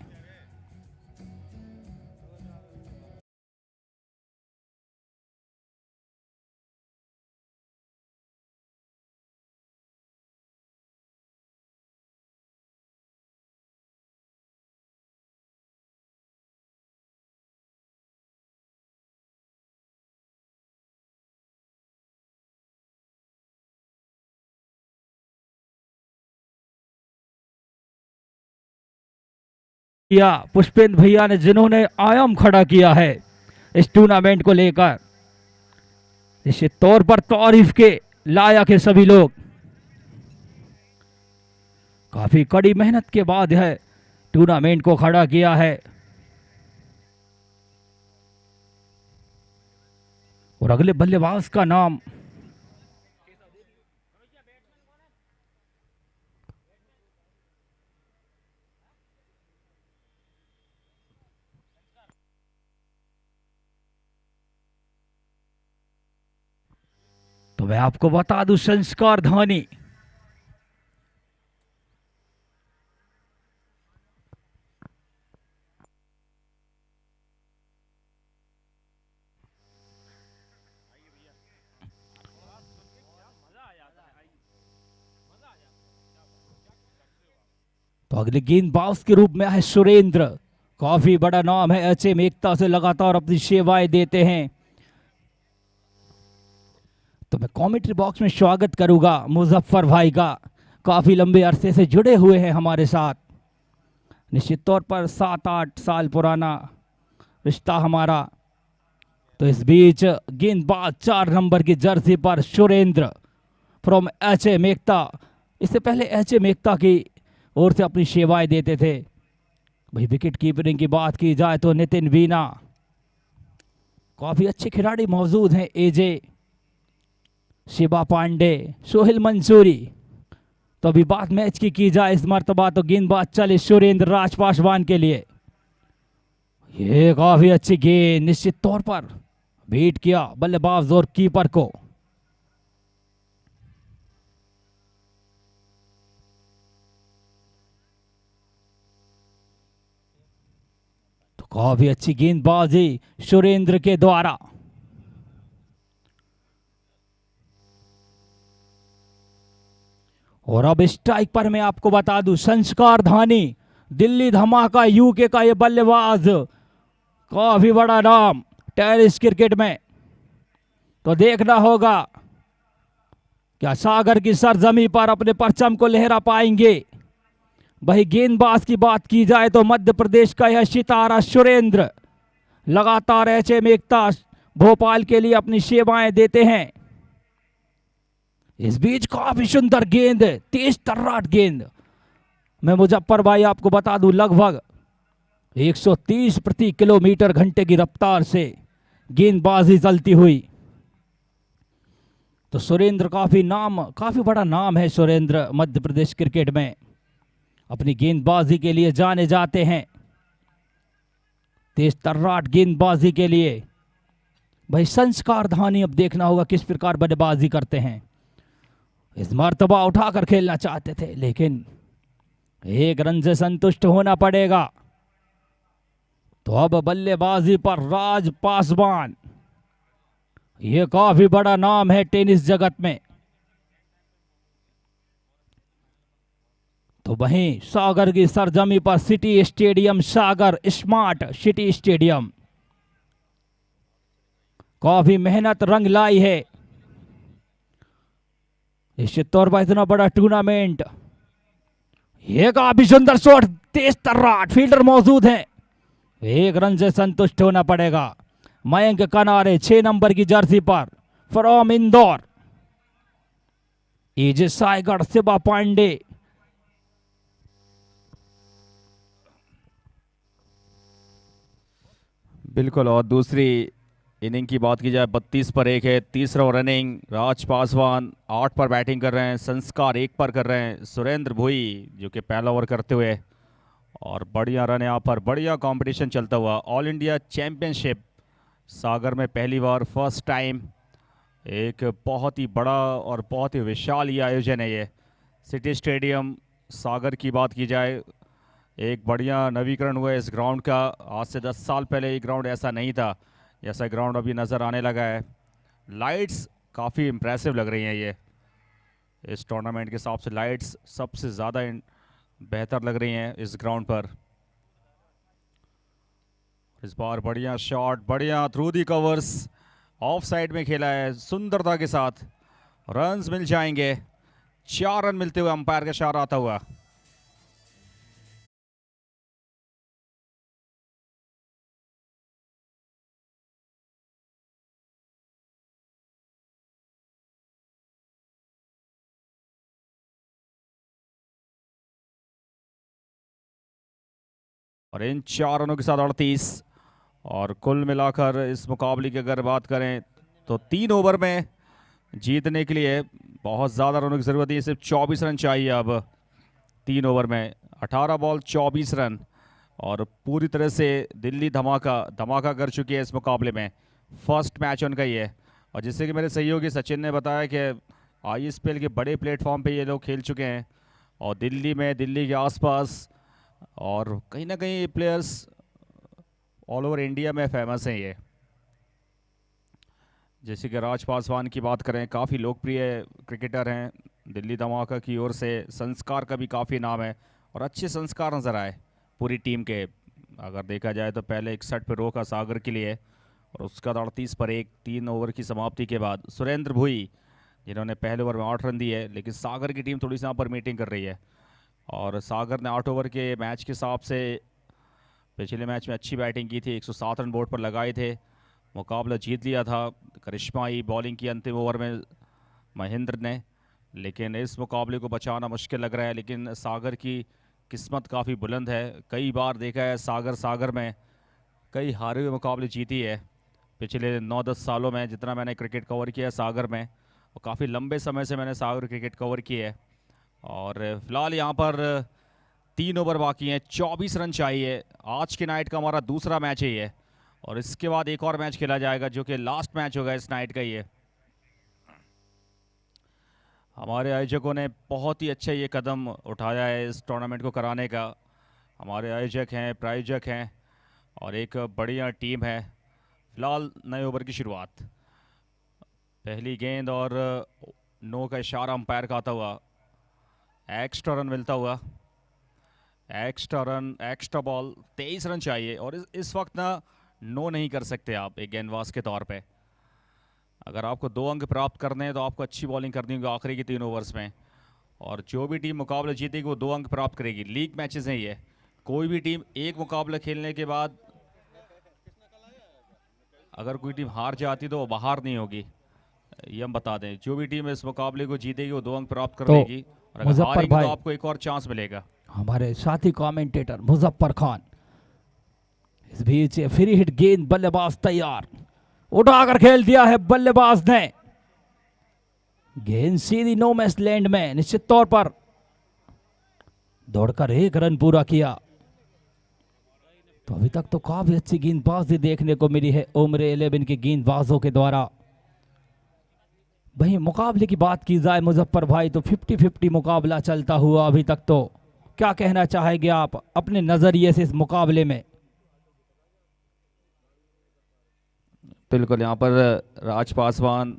या पुष्पेंद्र भैया ने जिन्होंने आयाम खड़ा किया है इस टूर्नामेंट को लेकर, निश्चित तौर पर तारीफ के लायक है सभी लोग। काफी कड़ी मेहनत के बाद है टूर्नामेंट को खड़ा किया है। और अगले बल्लेबाज का नाम तो मैं आपको बता दूं, संस्कार धानी। तो अगले गेंदबाज के रूप में है सुरेंद्र। काफी बड़ा नाम है, एचएम एकता से लगातार अपनी सेवाएं देते हैं। तो मैं कमेंट्री बॉक्स में स्वागत करूंगा मुजफ्फर भाई का, काफी लंबे अरसे से जुड़े हुए हैं हमारे साथ। निश्चित तौर पर 7-8 साल पुराना रिश्ता हमारा। तो इस बीच गेंदबाज 4 नंबर की जर्सी पर सुरेंद्र फ्रॉम एचएम एकता। इससे पहले एचएम एकता की ओर से अपनी सेवाएं देते थे। भाई विकेट कीपिंग की बात की जाए तो नितिन वीना, काफी अच्छे खिलाड़ी मौजूद हैं। एजे, शिवा पांडे, सोहेल मंसूरी। तो अभी बात मैच की जाए इस मर्तबा तो गेंदबाज चले सुरेंद्र राज पासवान के लिए। ये काफी अच्छी गेंद, निश्चित तौर पर बीट किया बल्लेबाज और कीपर को। तो काफी अच्छी गेंदबाजी सुरेंद्र के द्वारा। और अब स्ट्राइक पर मैं आपको बता दूं, संस्कार धानी, दिल्ली धमाका यूके का ये बल्लेबाज, काफी बड़ा नाम टेनिस क्रिकेट में। तो देखना होगा क्या सागर की सरजमी पर अपने परचम को लहरा पाएंगे। वही गेंदबाज की बात की जाए तो मध्य प्रदेश का यह सितारा सुरेंद्र लगातार एचएम एकता भोपाल के लिए अपनी सेवाएं देते हैं। इस बीच काफी सुंदर गेंद, तेज तर्राट गेंद। मैं मुजफ्फर भाई आपको बता दूं, लगभग 130 प्रति किलोमीटर घंटे की रफ्तार से गेंदबाजी चलती हुई। तो सुरेंद्र काफी बड़ा नाम है। सुरेंद्र मध्य प्रदेश क्रिकेट में अपनी गेंदबाजी के लिए जाने जाते हैं, तेज तर्राट गेंदबाजी के लिए। भाई संस्कार धानी, अब देखना होगा किस प्रकार बल्लेबाजी करते हैं। इस मर्तबा उठाकर खेलना चाहते थे लेकिन 1 रन से संतुष्ट होना पड़ेगा। तो अब बल्लेबाजी पर राज पासवान, यह काफी बड़ा नाम है टेनिस जगत में। तो वहीं सागर की सरजमी पर सिटी स्टेडियम, सागर स्मार्ट सिटी स्टेडियम, काफी मेहनत रंग लाई है। निश्चित तौर पर इतना बड़ा टूर्नामेंट, ये काफी सुंदर शॉट, तेज तर्राट, फील्डर मौजूद हैं। 1 रन से संतुष्ट होना पड़ेगा। मयंक कनारे 6 नंबर की जर्सी पर फ्रॉम इंदौर। एजे साइगढ़, शिवा पांडे। बिल्कुल। और दूसरी इनिंग की बात की जाए 32 पर 1 है। तीसरा रनिंग राज पासवान 8 पर बैटिंग कर रहे हैं, संस्कार 1 पर कर रहे हैं, सुरेंद्र भुई जो कि पहला ओवर करते हुए। और बढ़िया रन यहाँ पर, बढ़िया कंपटीशन चलता हुआ। ऑल इंडिया चैंपियनशिप सागर में पहली बार, फर्स्ट टाइम। एक बहुत ही बड़ा और बहुत ही विशाल ये आयोजन है। ये सिटी स्टेडियम सागर की बात की जाए, एक बढ़िया नवीकरण हुआ है इस ग्राउंड का। आज से 10 साल पहले ये ग्राउंड ऐसा नहीं था जैसा ग्राउंड अभी नज़र आने लगा है। लाइट्स काफ़ी इम्प्रेसिव लग रही हैं ये, इस टूर्नामेंट के हिसाब से लाइट्स सबसे ज़्यादा बेहतर लग रही हैं इस ग्राउंड पर। इस बार बढ़िया शॉट, बढ़िया through the covers, of side में खेला है सुंदरता के साथ। रन्स मिल जाएंगे, 4 रन मिलते हुए अंपायर का इशारा आता हुआ। और इन 4 रनों के साथ 38, और कुल मिलाकर इस मुकाबले की अगर बात करें तो 3 ओवर में जीतने के लिए बहुत ज़्यादा रनों की ज़रूरत है। सिर्फ 24 रन चाहिए अब 3 ओवर में। 18 बॉल 24 रन, और पूरी तरह से दिल्ली धमाका कर चुकी है इस मुकाबले में। फर्स्ट मैच उनका ही है, और जिससे कि मेरे सहयोगी सचिन ने बताया कि ISPL के बड़े प्लेटफॉर्म पे ये लोग खेल चुके हैं, और दिल्ली में, दिल्ली के आसपास, और कहीं ना कहीं प्लेयर्स ऑल ओवर इंडिया में फेमस हैं ये। जैसे कि राज पासवान की बात करें, काफ़ी लोकप्रिय क्रिकेटर हैं दिल्ली धमाका की ओर से। संस्कार का भी काफ़ी नाम है, और अच्छे संस्कार नज़र आए पूरी टीम के। अगर देखा जाए तो पहले 61 पे रोका सागर के लिए, और उसका 38 पर 1, 3 ओवर की समाप्ति के बाद सुरेंद्र भुई, जिन्होंने पहले ओवर में 8 रन दिए। लेकिन सागर की टीम थोड़ी सी यहाँ पर मीटिंग कर रही है, और सागर ने 8 ओवर के मैच के हिसाब से पिछले मैच में अच्छी बैटिंग की थी, 107 रन बोर्ड पर लगाए थे, मुकाबला जीत लिया था। करिश्माई बॉलिंग की अंतिम ओवर में महेंद्र ने, लेकिन इस मुकाबले को बचाना मुश्किल लग रहा है। लेकिन सागर की किस्मत काफ़ी बुलंद है, कई बार देखा है सागर में कई हारे हुए मुकाबले जीती है पिछले 9-10 सालों में, जितना मैंने क्रिकेट कवर किया है सागर में, और काफ़ी लंबे समय से मैंने सागर क्रिकेट कवर की है। और फिलहाल यहाँ पर 3 ओवर बाकी हैं, 24 रन चाहिए। आज के नाइट का हमारा दूसरा मैच है ये, और इसके बाद एक और मैच खेला जाएगा जो कि लास्ट मैच होगा इस नाइट का। ये हमारे आयोजकों ने बहुत ही अच्छा ये कदम उठाया है इस टूर्नामेंट को कराने का। हमारे आयोजक हैं, प्रायोजक हैं, और एक बढ़िया टीम है। फिलहाल नए ओवर की शुरुआत, पहली गेंद और नो का इशारा अंपायर का आता हुआ। एक्स्ट्रा रन मिलता हुआ, extra run, extra ball, 23 run चाहिए। और इस वक्त ना नो नहीं कर सकते आप एक गेंदबाज के तौर पे। अगर आपको 2 अंक प्राप्त करने हैं तो आपको अच्छी बॉलिंग करनी होगी आखिरी के 3 ओवर्स में, और जो भी टीम मुकाबला जीतेगी वो 2 अंक प्राप्त करेगी। लीग मैचेस हैं ये, कोई भी टीम एक मुकाबला खेलने के बाद अगर कोई टीम हार जाती तो वो बाहर नहीं होगी, ये हम बता दें। जो भी टीम इस मुकाबले को जीतेगी वो 2 अंक प्राप्त कर लेगी, और अगर हारेगी तो आपको एक और चांस मिलेगा। हमारे साथी कमेंटेटर मुजफ्फर खान, इस बीच फ्री हिट गेंद, बल्लेबाज तैयार, उठाकर खेल दिया है बल्लेबाज ने। गेंद सीधी नो मैच लैंड में, निश्चित तौर पर दौड़कर 1 रन पूरा किया। तो अभी तक तो काफी अच्छी गेंदबाजी देखने को मिली है उम्र 11 के गेंदबाजों के द्वारा। वहीं मुकाबले की बात की जाए मुजफ्फर भाई, तो 50-50 मुकाबला चलता हुआ अभी तक। तो क्या कहना चाहेंगे आप अपने नजरिए से इस मुकाबले में? बिल्कुल, यहाँ पर राज पासवान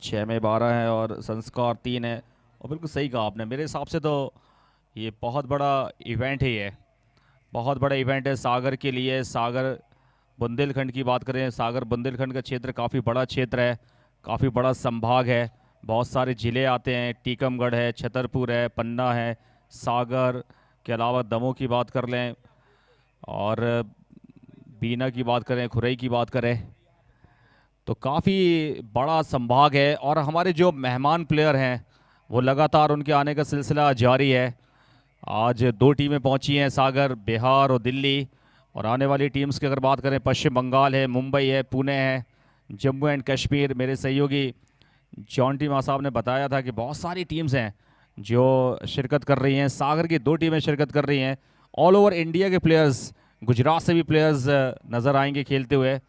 6 में 12 है और संस्कार 3 है, और बिल्कुल सही कहा आपने। मेरे हिसाब से तो ये बहुत बड़ा इवेंट है, ये बहुत बड़ा इवेंट है सागर के लिए। सागर बुंदेलखंड की बात करें, सागर बुंदेलखंड का क्षेत्र काफ़ी बड़ा क्षेत्र है, काफ़ी बड़ा संभाग है, बहुत सारे ज़िले आते हैं। टीकमगढ़ है, छतरपुर है, पन्ना है, सागर के अलावा दमोह की बात कर लें, और बीना की बात करें, खुरई की बात करें, तो काफ़ी बड़ा संभाग है। और हमारे जो मेहमान प्लेयर हैं वो लगातार उनके आने का सिलसिला जारी है। आज 2 टीमें पहुंची हैं, सागर, बिहार और दिल्ली। और आने वाली टीम्स की अगर बात करें, पश्चिम बंगाल है, मुंबई है, पुणे है, जम्मू एंड कश्मीर। मेरे सहयोगी जॉन टीमा साहब ने बताया था कि बहुत सारी टीम्स हैं जो शिरकत कर रही हैं। सागर की 2 टीमें शिरकत कर रही हैं। ऑल ओवर इंडिया के प्लेयर्स, गुजरात से भी प्लेयर्स नज़र आएंगे खेलते हुए,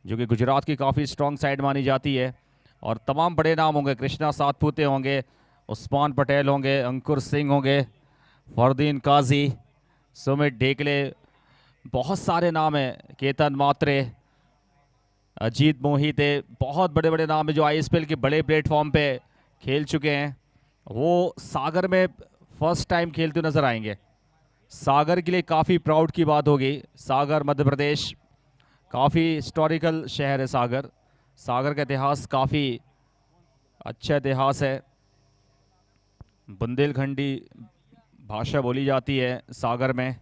जो कि गुजरात की काफ़ी स्ट्रॉन्ग साइड मानी जाती है। और तमाम बड़े नाम होंगे, कृष्णा सातपुते होंगे, उस्मान पटेल होंगे, अंकुर सिंह होंगे, फरदीन काजी, सुमित ढेकले, बहुत सारे नाम हैं, केतन मात्रे, अजीत मोहिते, बहुत बड़े बड़े नाम हैं जो आईएसपीएल के बड़े प्लेटफॉर्म पे खेल चुके हैं। वो सागर में फर्स्ट टाइम खेलते नजर आएंगे। सागर के लिए काफ़ी प्राउड की बात होगी। सागर मध्य प्रदेश, काफ़ी हिस्टोरिकल शहर है सागर। सागर का इतिहास काफ़ी अच्छा इतिहास है। बुंदेलखंडी भाषा बोली जाती है सागर में,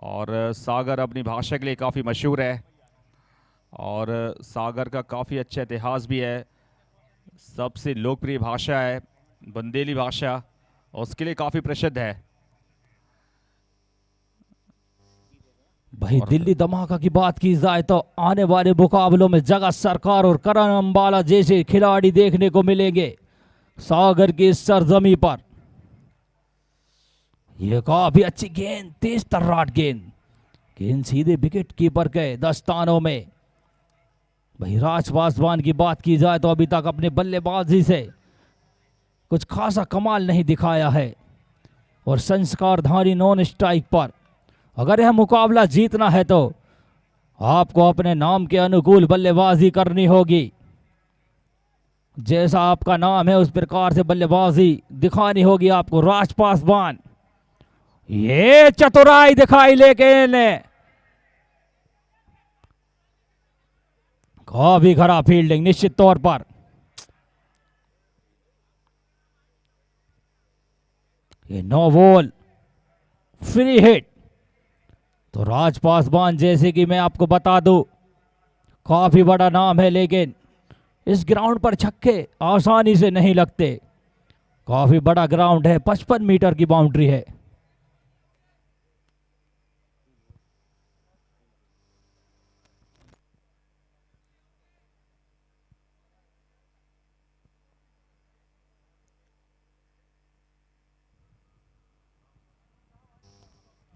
और सागर अपनी भाषा के लिए काफ़ी मशहूर है, और सागर का काफ़ी अच्छा इतिहास भी है। सबसे लोकप्रिय भाषा है बुंदेली भाषा, और उसके लिए काफ़ी प्रसिद्ध है। भाई दिल्ली धमाका की बात की जाए तो आने वाले मुकाबलों में जगत सरकार और करण अंबाला जैसे खिलाड़ी देखने को मिलेंगे सागर की इस सरजमी पर। यह काफी अच्छी गेंद, तेज तर्राट गेंद सीधे विकेट कीपर के दस्तानों में। भाई राज पासवान की बात की जाए तो अभी तक अपने बल्लेबाजी से कुछ खासा कमाल नहीं दिखाया है, और संस्कारधारी नॉन स्ट्राइक पर अगर यह मुकाबला जीतना है तो आपको अपने नाम के अनुकूल बल्लेबाजी करनी होगी। जैसा आपका नाम है उस प्रकार से बल्लेबाजी दिखानी होगी आपको। राज पासवान, ये चतुराई दिखाई, लेकिन काफी खराब फील्डिंग निश्चित तौर पर। ये नो बॉल, फ्री हिट। तो राज पासवान, जैसे कि मैं आपको बता दूं, काफी बड़ा नाम है, लेकिन इस ग्राउंड पर छक्के आसानी से नहीं लगते। काफी बड़ा ग्राउंड है, 55 मीटर की बाउंड्री है।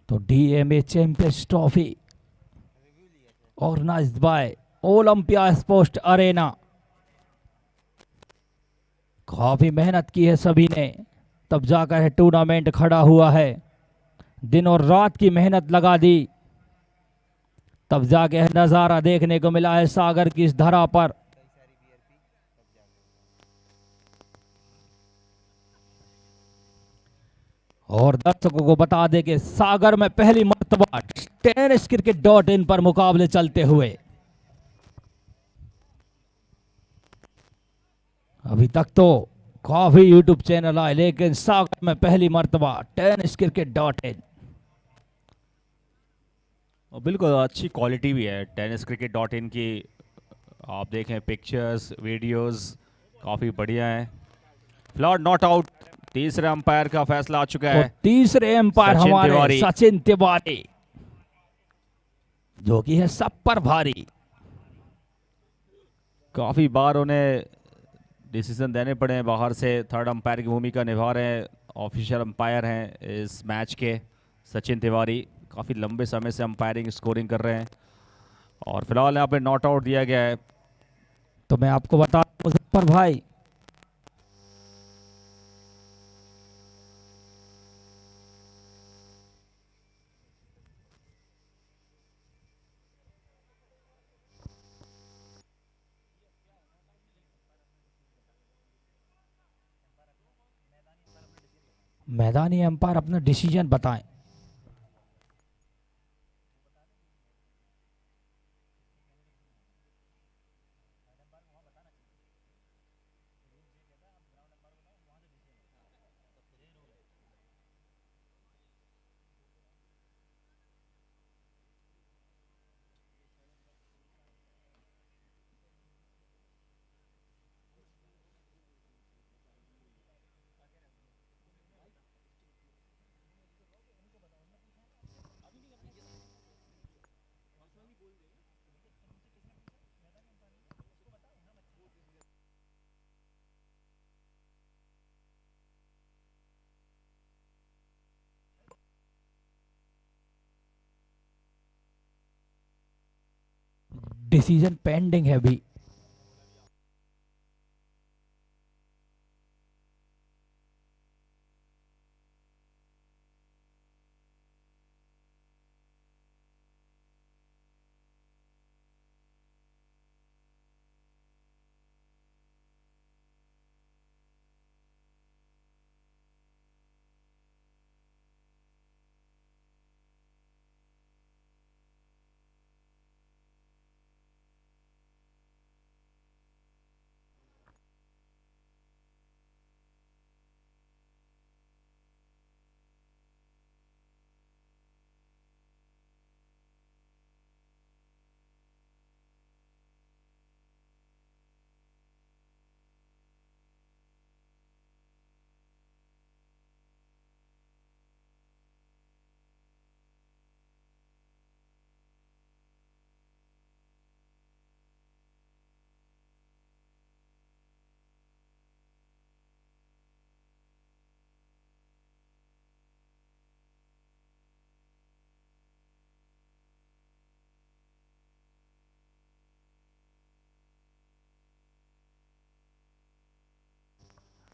तो DMA champions trophy organised by Olympia sports arena. काफी मेहनत की है सभी ने, तब जाकर टूर्नामेंट खड़ा हुआ है। दिन और रात की मेहनत लगा दी, तब जाके नजारा देखने को मिला है सागर की इस धरा पर। और दर्शकों को बता दें कि सागर में पहली मर्तबा tenniscricket.in पर मुकाबले चलते हुए। अभी तक तो काफी यूट्यूब चैनल आए, लेकिन सागर में पहली मर्तबा tenniscricket.in। और बिल्कुल अच्छी क्वालिटी भी है tenniscricket.in की। आप देखें पिक्चर्स, वीडियोस काफ़ी बढ़िया हैं। फिलहाल नॉट आउट, तीसरे अंपायर का फैसला आ चुका है। तीसरे अंपायर सचिन हमारे तिवारी। सचिन तिवारी, जो कि है सब पर भारी। काफ़ी बार उन्हें डिसीजन देने पड़े हैं बाहर से। थर्ड अंपायर की भूमिका निभा रहे हैं, ऑफिशियल अंपायर हैं इस मैच के सचिन तिवारी। काफ़ी लंबे समय से अंपायरिंग स्कोरिंग कर रहे हैं, और फिलहाल यहाँ पे नॉट आउट दिया गया है। तो मैं आपको बता दूं मुजफ्फर भाई, मैदानी अंपायर अपना डिसीजन बताएं। डिसीजन पेंडिंग है अभी।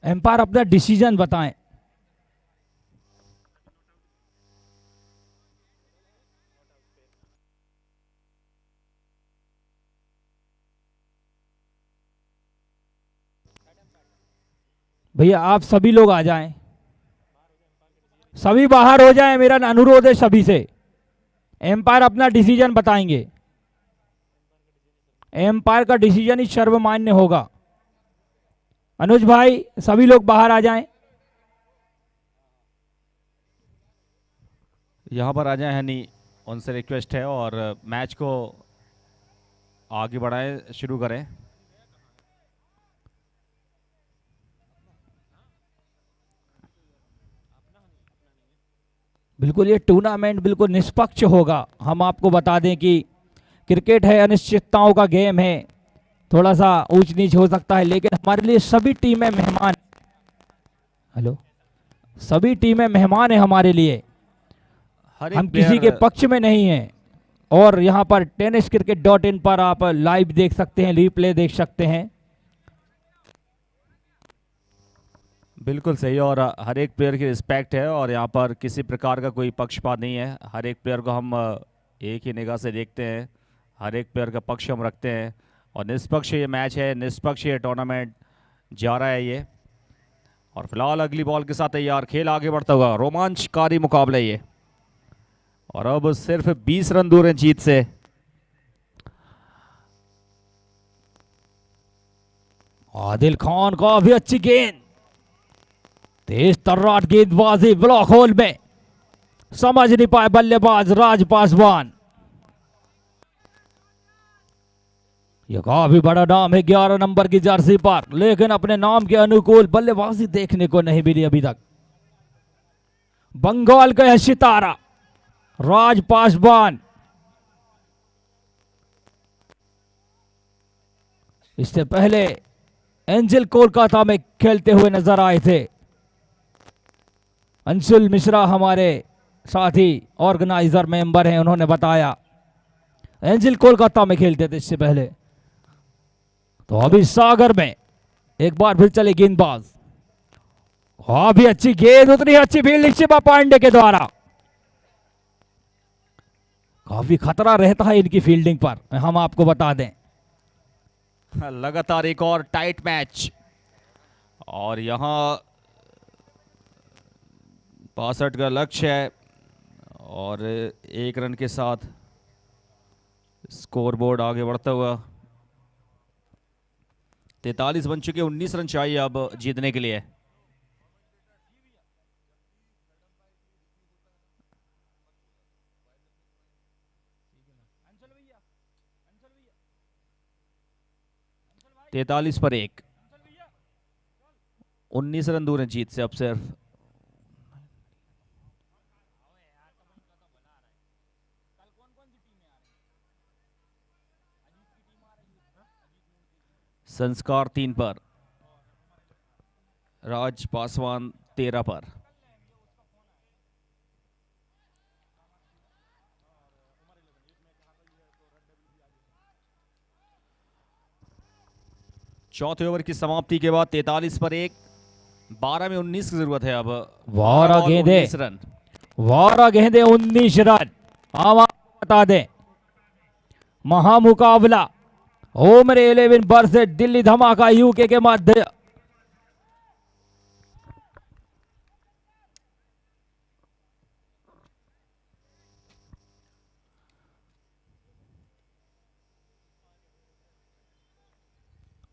एम्पायर अपना डिसीजन बताएं। भैया आप सभी लोग आ जाएं, सभी बाहर हो जाएं, मेरा अनुरोध है सभी से। एम्पायर अपना डिसीजन बताएंगे, एम्पायर का डिसीजन ही सर्वमान्य होगा। अनुज भाई सभी लोग बाहर आ जाएं। यहाँ पर आ जाए हनी, उनसे रिक्वेस्ट है, और मैच को आगे बढ़ाएं, शुरू करें। बिल्कुल ये टूर्नामेंट बिल्कुल निष्पक्ष होगा। हम आपको बता दें कि क्रिकेट है, अनिश्चितताओं का गेम है, थोड़ा सा ऊंच नीच हो सकता है, लेकिन हमारे लिए सभी टीमें मेहमान, हेलो, सभी टीमें मेहमान है हमारे लिए। हर हम एक किसी के प्लेयर पक्ष में नहीं हैं। और यहाँ पर tenniscricket.in पर आप लाइव देख सकते हैं, रिप्ले देख सकते हैं। बिल्कुल सही, और हर एक प्लेयर की रिस्पेक्ट है, और यहाँ पर किसी प्रकार का कोई पक्षपात नहीं है। हर एक प्लेयर को हम एक ही निगाह से देखते हैं, हर एक प्लेयर का पक्ष हम रखते हैं, और निष्पक्ष ये मैच है, निष्पक्ष ये टूर्नामेंट जा रहा है ये। और फिलहाल अगली बॉल के साथ तैयार, खेल आगे बढ़ता हुआ, रोमांचकारी मुकाबला ये। और अब सिर्फ 20 रन दूर हैं जीत से। आदिल खान का भी अच्छी गेंद, तेज तर्राट गेंदबाजी ब्लॉक होल में, समझ नहीं पाए बल्लेबाज राज पासवान। यह काफी बड़ा नाम है 11 नंबर की जर्सी पर, लेकिन अपने नाम के अनुकूल बल्लेबाजी देखने को नहीं मिली अभी तक। बंगाल का यह सितारा राज पासवान, इससे पहले एंजल कोलकाता में खेलते हुए नजर आए थे। अंशुल मिश्रा हमारे साथी ऑर्गेनाइजर मेंबर हैं, उन्होंने बताया एंजल कोलकाता में खेलते थे इससे पहले। तो अभी सागर में एक बार फिर चले गेंदबाज, हाँ भी अच्छी गेंद, उतनी अच्छी फील्डिंग शिवा पांडे के द्वारा। काफी खतरा रहता है इनकी फील्डिंग पर, हम आपको बता दें। लगातार एक और टाइट मैच, और यहाँ 65 का लक्ष्य है, और 1 रन के साथ स्कोरबोर्ड आगे बढ़ता हुआ। 43 बन चुके, 19 रन चाहिए अब जीतने के लिए। तैतालीस पर 1, 19 रन दूर हैं जीत से अब सिर्फ। संस्कार 3 पर, राज पासवान 13 पर। चौथे ओवर की समाप्ति के बाद 43 पर 1, 12 में 19 की जरूरत है अब। 12 गेंदे, 19 रन, 12 गेंदे 19 रन। हम आपको बता दें महामुकाबला होमर 11 वर्सेस दिल्ली धमाका यूके के मध्य।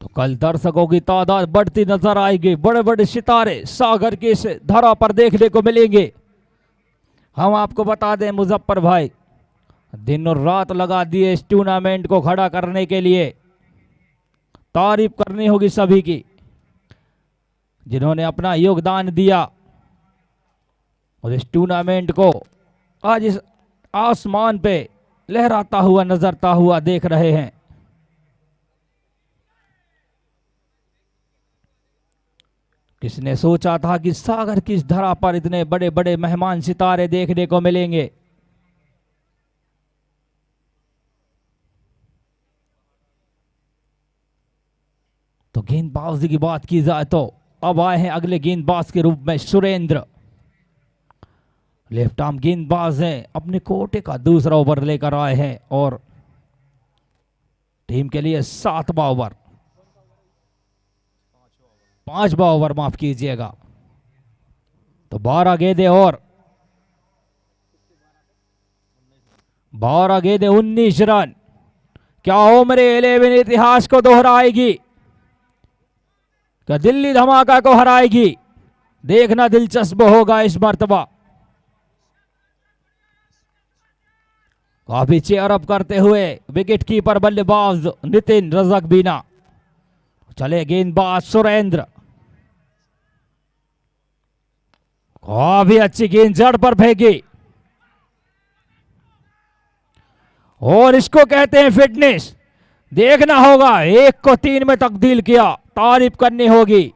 तो कल दर्शकों की तादाद बढ़ती नजर आएगी, बड़े बड़े सितारे सागर की इस धरा पर देखने को मिलेंगे। हम आपको बता दें मुजफ्फर भाई दिन और रात लगा दिए इस टूर्नामेंट को खड़ा करने के लिए। तारीफ करनी होगी सभी की जिन्होंने अपना योगदान दिया, और इस टूर्नामेंट को आज इस आसमान पे लहराता हुआ नजरता हुआ देख रहे हैं। किसने सोचा था कि सागर की इस धरा पर इतने बड़े बड़े मेहमान सितारे देखने को मिलेंगे। तो गेंदबाजी की बात की जाए तो अब आए हैं अगले गेंदबाज के रूप में सुरेंद्र। लेफ्ट आर्म गेंदबाज हैं, अपने कोटे का दूसरा ओवर लेकर आए हैं और टीम के लिए 7वां ओवर, 5वां ओवर माफ कीजिएगा। तो 12 गेंदें और 12 गेंदें 19 रन। क्या उम्र 11 इतिहास को दोहराएगी? क्या दिल्ली धमाका को हराएगी? देखना दिलचस्प होगा इस मर्तबा। काफी चेयर अप करते हुए विकेट कीपर बल्लेबाज नितिन रजक बीना। चले गेंदबाज सुरेंद्र, काफी अच्छी गेंद जड़ पर फेंकी और इसको कहते हैं फिटनेस। देखना होगा, 1 को 3 में तब्दील किया, तारीफ करनी होगी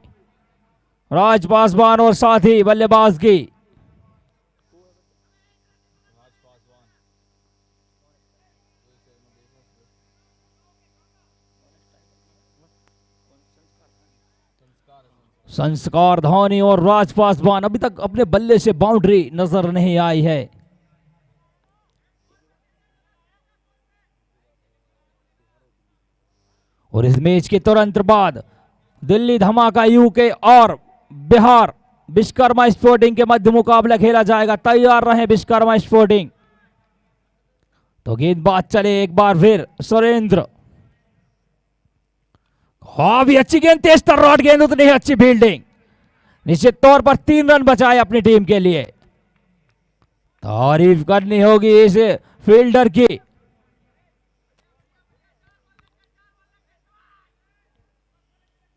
राज पासवान और साथी बल्लेबाज की। संस्कार धोनी और राज पासवान, अभी तक अपने बल्ले से बाउंड्री नजर नहीं आई है। और इस मैच के तुरंत बाद दिल्ली धमाका यूके और बिहार विश्वकर्मा स्पोर्टिंग के मध्य मुकाबला खेला जाएगा। तैयार रहे विश्वकर्मा स्पोर्टिंग। तो गेंदबाज चले एक बार फिर सुरेंद्र। हाँ भी अच्छी गेंद, तेज तर्राट गेंद, उतनी ही अच्छी फील्डिंग। निश्चित तौर पर 3 रन बचाए अपनी टीम के लिए। तारीफ करनी होगी इस फील्डर की।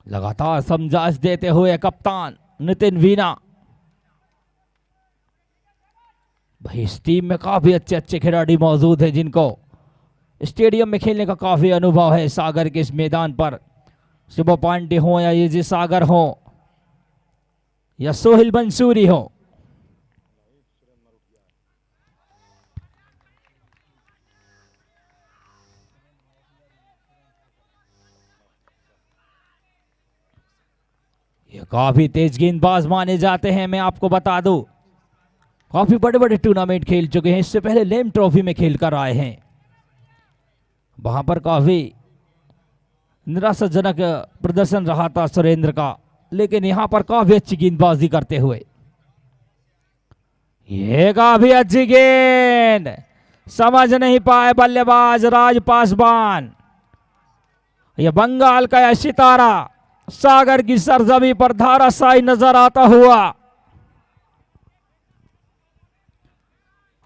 लगातार समझाइश देते हुए कप्तान नितिन वीना। भाई इस टीम में काफी अच्छे अच्छे खिलाड़ी मौजूद हैं जिनको स्टेडियम में खेलने का काफी अनुभव है। सागर के इस मैदान पर शिव पांडे हो या ये जी सागर हो या सोहिल मंसूरी हो। ये काफी तेज गेंदबाज माने जाते हैं। मैं आपको बता दूं, काफी बड़े बड़े टूर्नामेंट खेल चुके हैं। इससे पहले लेम ट्रॉफी में खेलकर आए हैं। वहां पर काफी निराशाजनक प्रदर्शन रहा था सुरेंद्र का, लेकिन यहां पर काफी अच्छी गेंदबाजी करते हुए। ये काफी अच्छी गेंद, समझ नहीं पाए बल्लेबाज राज पासवान। ये बंगाल का यह सितारा सागर की सरजमी पर धाराशायी नजर आता हुआ।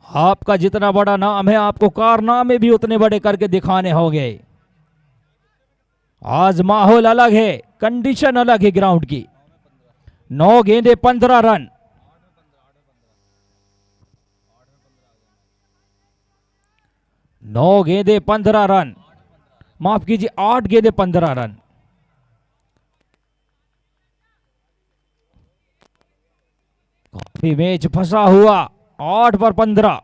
आपका जितना बड़ा नाम है, आपको कारनामे भी उतने बड़े करके दिखाने होंगे। आज माहौल अलग है, कंडीशन अलग है ग्राउंड की। 9 गेंदे 15 रन। नौ गेंदे 15 रन, माफ कीजिए 8 गेंदे 15 रन। काफी मैच फंसा हुआ। 8 पर 15।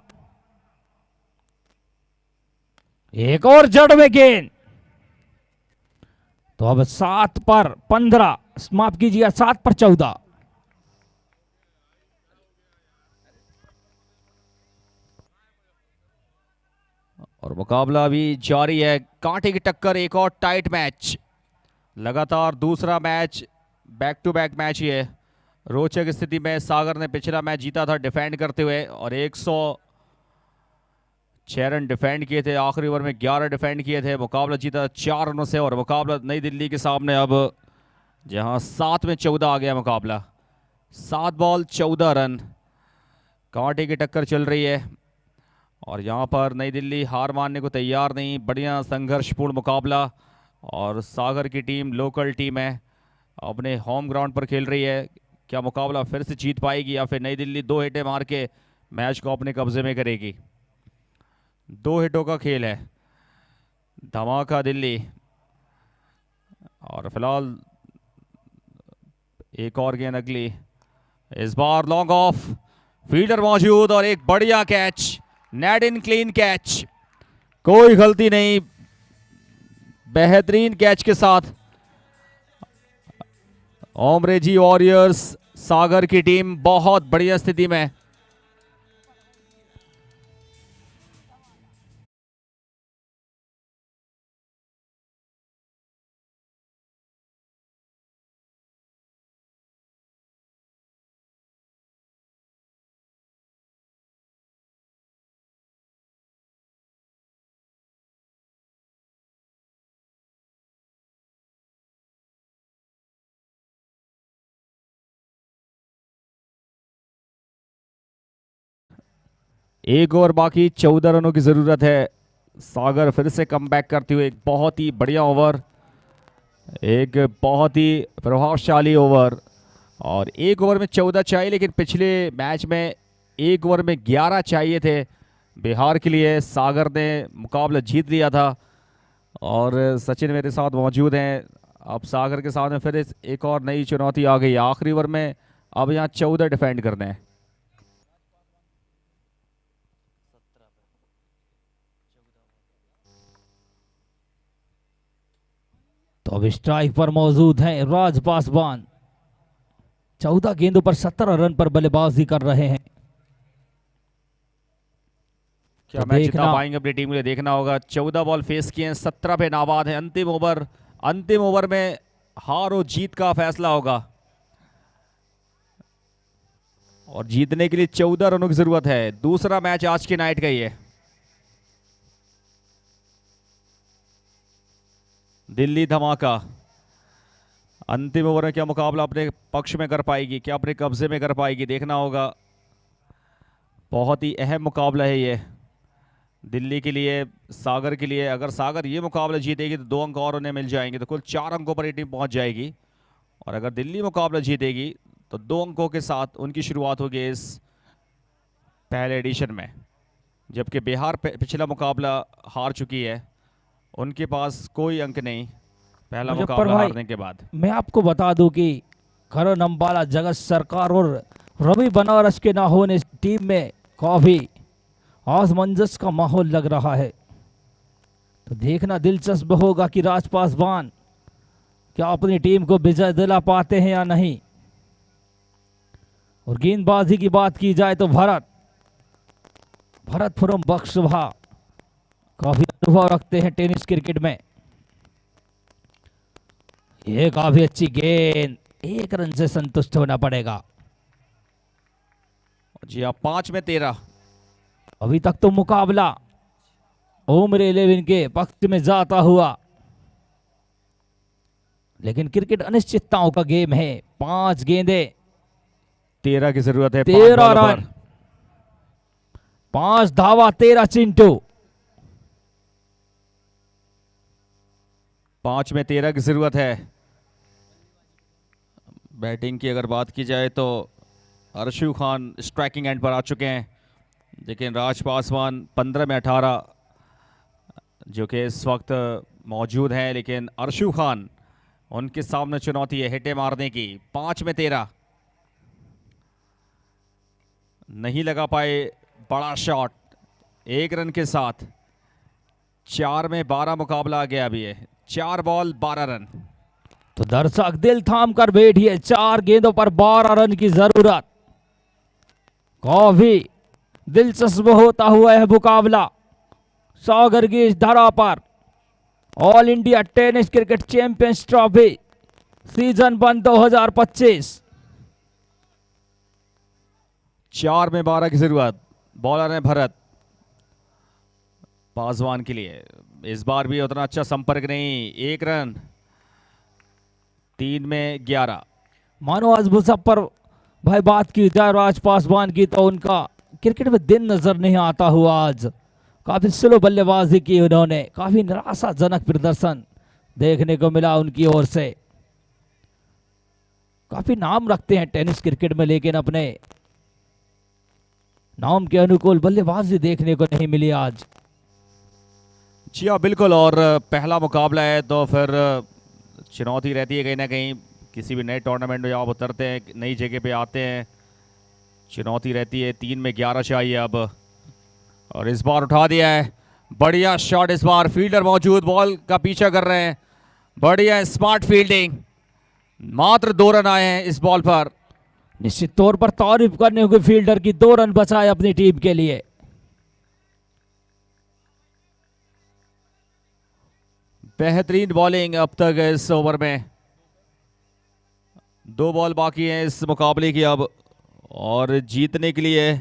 एक और जड़ में गेंद। तो अब 7 पर 15, माफ कीजिए 7 पर 14। और मुकाबला अभी जारी है। कांटे की टक्कर, एक और टाइट मैच। लगातार दूसरा match, back to back match ही है। रोचक स्थिति में सागर ने पिछला मैच जीता था डिफेंड करते हुए और 106 रन डिफेंड किए थे। आखिरी ओवर में 11 डिफेंड किए थे। मुकाबला जीता 4 रनों से और मुकाबला नई दिल्ली के सामने अब जहां 7 में 14 आ गया मुकाबला। 7 बॉल 14 रन, कांटे की टक्कर चल रही है और यहाँ पर नई दिल्ली हार मानने को तैयार नहीं। बढ़िया संघर्षपूर्ण मुकाबला और सागर की टीम लोकल टीम है, अपने होम ग्राउंड पर खेल रही है। क्या मुकाबला फिर से जीत पाएगी या फिर नई दिल्ली 2 हिटें मार के मैच को अपने कब्जे में करेगी? 2 हिटों का खेल है, धमाका दिल्ली। और फिलहाल एक और गेंद अगली, इस बार लॉन्ग ऑफ, फील्डर मौजूद और एक बढ़िया catch, net in clean catch, कोई गलती नहीं, बेहतरीन कैच के साथ ओमरेजी वॉरियर्स सागर की टीम बहुत बढ़िया स्थिति में। एक ओवर बाकी, 14 रनों की जरूरत है। सागर फिर से कमबैक करते हुए एक बहुत ही बढ़िया ओवर, एक बहुत ही प्रभावशाली ओवर। और एक ओवर में 14 चाहिए, लेकिन पिछले मैच में एक ओवर में 11 चाहिए थे बिहार के लिए। सागर ने मुकाबला जीत लिया था। और सचिन मेरे साथ मौजूद हैं। अब सागर के सामने फिर एक और नई चुनौती आ गई आखिरी ओवर में। अब यहाँ 14 डिफेंड करने हैं। तो अब स्ट्राइक पर मौजूद हैं राज पासवान। 14 गेंदों पर 17 रन पर बल्लेबाजी कर रहे हैं। क्या तो मैच देखना जिता पाएंगे अपनी टीम के लिए, देखना होगा। 14 बॉल फेस किए हैं, 17 पे नाबाद है। अंतिम ओवर, अंतिम ओवर में हार और जीत का फैसला होगा। और जीतने के लिए 14 रनों की जरूरत है। दूसरा मैच आज की नाइट का ही है। दिल्ली धमाका अंतिम ओवर में क्या मुकाबला अपने पक्ष में कर पाएगी, क्या अपने कब्जे में कर पाएगी, देखना होगा। बहुत ही अहम मुकाबला है ये दिल्ली के लिए, सागर के लिए। अगर सागर ये मुकाबला जीतेगी तो 2 अंक और उन्हें मिल जाएंगे, तो कुल 4 अंकों पर ये टीम पहुंच जाएगी। और अगर दिल्ली मुकाबला जीतेगी तो 2 अंकों के साथ उनकी शुरुआत होगी इस पहले एडिशन में। जबकि बिहार पिछला मुकाबला हार चुकी है, उनके पास कोई अंक नहीं पहला मुजफ्फर मुकाबला भाई, हारने के बाद। मैं आपको बता दूं कि करण अंबाला, जगत सरकार और रवि बनारस के ना होने से टीम में काफी असमंजस का माहौल लग रहा है। तो देखना दिलचस्प होगा कि राज पासवान क्या अपनी टीम को विजय दिला पाते हैं या नहीं। और गेंदबाजी की बात की जाए तो भरत फ्रॉम बक्सवा काफी अनुभव रखते हैं टेनिस क्रिकेट में। ये काफी अच्छी गेंद, 1 रन से संतुष्ट होना पड़ेगा। जी हाँ, 5 में 13। अभी तक तो मुकाबला उम्र 11 के पक्ष में जाता हुआ, लेकिन क्रिकेट अनिश्चितताओं का गेम है। 5 गेंदे, 13 की जरूरत है। 13 रन, 5 धावा, 13 चिंटू। 5 में 13 की जरूरत है। बैटिंग की अगर बात की जाए तो अर्शु खान स्ट्राइकिंग एंड पर आ चुके हैं, लेकिन राज पासवान 15 में 18 जो कि इस वक्त मौजूद हैं। लेकिन अर्शु खान, उनके सामने चुनौती है हिटे मारने की। 5 में 13 नहीं लगा पाए बड़ा शॉट 1 रन के साथ। 4 में 12 मुकाबला आ गया अभी है। 4 बॉल 12 रन। तो दर्शक दिल थाम कर बैठिए, 4 गेंदों पर 12 रन की जरूरत। काफी दिलचस्प होता हुआ है मुकाबला सागर की इस धरा पर। All India tennis cricket champions trophy season 1 2025। 4 में 12 की जरूरत। बॉलर है भरत पासवान के लिए। इस बार भी उतना अच्छा संपर्क नहीं, 1 रन। 3 में 11। मानो आज मुजफ्फर भाई बात की जाए राज पासवान की, तो उनका क्रिकेट में दिन नजर नहीं आता हुआ। आज काफी स्लो बल्लेबाजी की उन्होंने, काफी निराशाजनक प्रदर्शन देखने को मिला उनकी ओर से। काफी नाम रखते हैं टेनिस क्रिकेट में, लेकिन अपने नाम के अनुकूल बल्लेबाजी देखने को नहीं मिली आज। जी हाँ बिल्कुल। और पहला मुकाबला है तो फिर चुनौती रहती है कहीं ना कहीं। किसी भी नए टूर्नामेंट में आप उतरते हैं, नई जगह पे आते हैं, चुनौती रहती है। 3 में 11 चाहिए अब। और इस बार उठा दिया है, बढ़िया शॉट। इस बार फील्डर मौजूद, बॉल का पीछा कर रहे हैं। बढ़िया स्मार्ट फील्डिंग, मात्र 2 रन आए हैं इस बॉल पर। निश्चित तौर पर तारीफ करने होगी फील्डर की, 2 रन बचाए अपनी टीम के लिए। बेहतरीन बॉलिंग अब तक इस ओवर में। 2 बॉल बाकी हैं इस मुकाबले की अब, और जीतने के लिए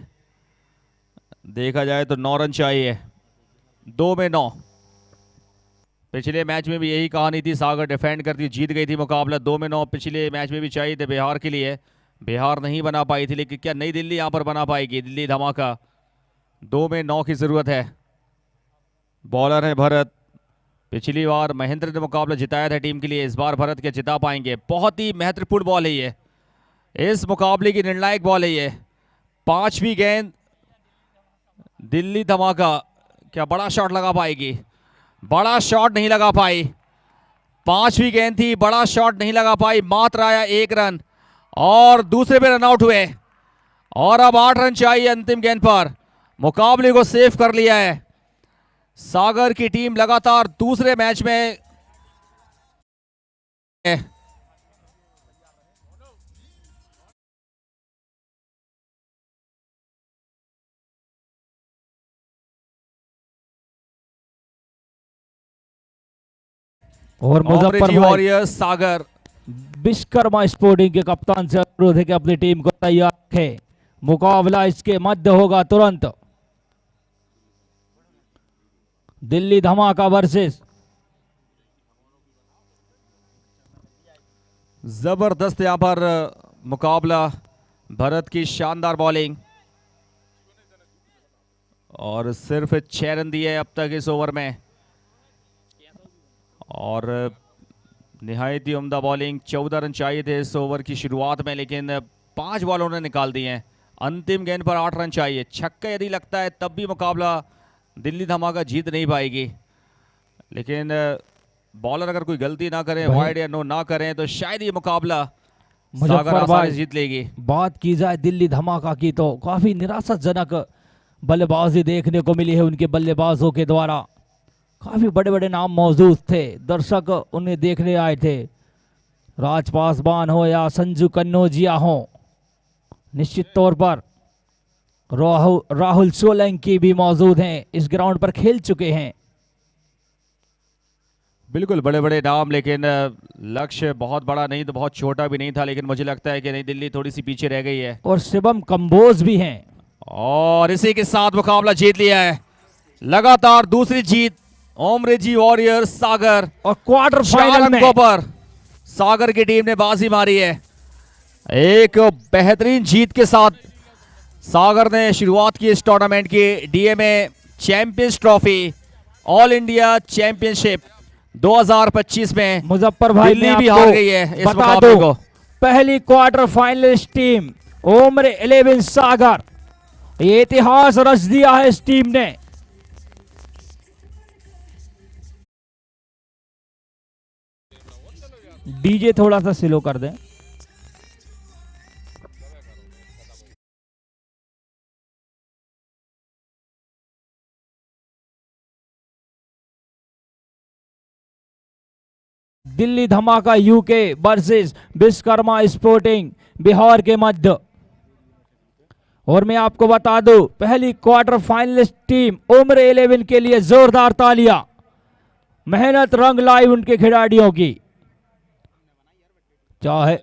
देखा जाए तो 9 रन चाहिए। 2 में 9। पिछले मैच में भी यही कहानी थी, सागर डिफेंड करती जीत गई थी मुकाबला। 2 में 9 पिछले मैच में भी चाहिए थे बिहार के लिए, बिहार नहीं बना पाई थी। लेकिन क्या नई दिल्ली यहां पर बना पाएगी? दिल्ली धमाका। 2 में 9 की जरूरत है। बॉलर है भरत। पिछली बार महेंद्र ने मुकाबला जिताया था टीम के लिए, इस बार भरत क्या जिता पाएंगे? बहुत ही महत्वपूर्ण बॉल है ये, इस मुकाबले की निर्णायक बॉल है ये। 5वीं गेंद, दिल्ली धमाका क्या बड़ा शॉट लगा पाएगी? बड़ा शॉट नहीं लगा पाई। 5वीं गेंद थी, बड़ा शॉट नहीं लगा पाई। मात्र आया 1 रन और दूसरे पे रन आउट हुए, और अब 8 रन चाहिए अंतिम गेंद पर। मुकाबले को सेव कर लिया है सागर की टीम, लगातार दूसरे मैच में। और मुजफ्फर भाई वॉरियर्स सागर। विश्वकर्मा स्पोर्टिंग के कप्तान से अनुरोध है कि अपनी टीम को तैयार रखें, मुकाबला इसके मध्य होगा तुरंत। दिल्ली धमाका वर्सेस जबरदस्त यहां पर मुकाबला। भरत की शानदार बॉलिंग, और सिर्फ 6 रन दिए अब तक इस ओवर में, और निहायत ही उम्दा बॉलिंग। 14 रन चाहिए थे इस ओवर की शुरुआत में, लेकिन 5 बॉलों ने निकाल दिए हैं। अंतिम गेंद पर 8 रन चाहिए। छक्का यदि लगता है तब भी मुकाबला दिल्ली धमाका जीत नहीं पाएगी, लेकिन बॉलर अगर कोई गलती ना करें, वाइड या नो ना करें, तो शायद ये मुकाबला सागर आसानी से जीत लेगी। बात की जाए दिल्ली धमाका की तो काफी निराशाजनक बल्लेबाजी देखने को मिली है उनके बल्लेबाजों के द्वारा। काफी बड़े बड़े नाम मौजूद थे, दर्शक उन्हें देखने आए थे, राज पासवान हो या संजू कन्नौजिया हो। निश्चित तौर पर राहुल सोलंकी भी मौजूद हैं, इस ग्राउंड पर खेल चुके हैं। बिल्कुल बड़े बड़े नाम, लेकिन लक्ष्य बहुत बड़ा नहीं तो बहुत छोटा भी नहीं था। लेकिन मुझे लगता है कि नई दिल्ली थोड़ी सी पीछे रह गई है। और शिवम कंबोज भी हैं, और इसी के साथ मुकाबला जीत लिया है। लगातार दूसरी जीत ओमरेजी वॉरियर्स सागर, और क्वार्टर फाइनल में पर सागर की टीम ने बाजी मारी है। एक बेहतरीन जीत के साथ सागर ने शुरुआत की इस टूर्नामेंट की। DMA champions trophy all India championship 2025 में मुजफ्फर भाई दिल्ली भी हार गई है इस बता मुकाबले दो, को। पहली क्वार्टर फाइनलिस्ट टीम ओमरे 11 सागर, ये इतिहास रच दिया है इस टीम ने। डीजे थोड़ा सा स्लो कर दें। दिल्ली धमाका UK versus Vishwakarma sporting Bihar के मध्य। और मैं आपको बता दूं, पहली क्वार्टर फाइनलिस्ट टीम उम्र 11 के लिए जोरदार तालियां। मेहनत रंग लाई उनके खिलाड़ियों की, चाहे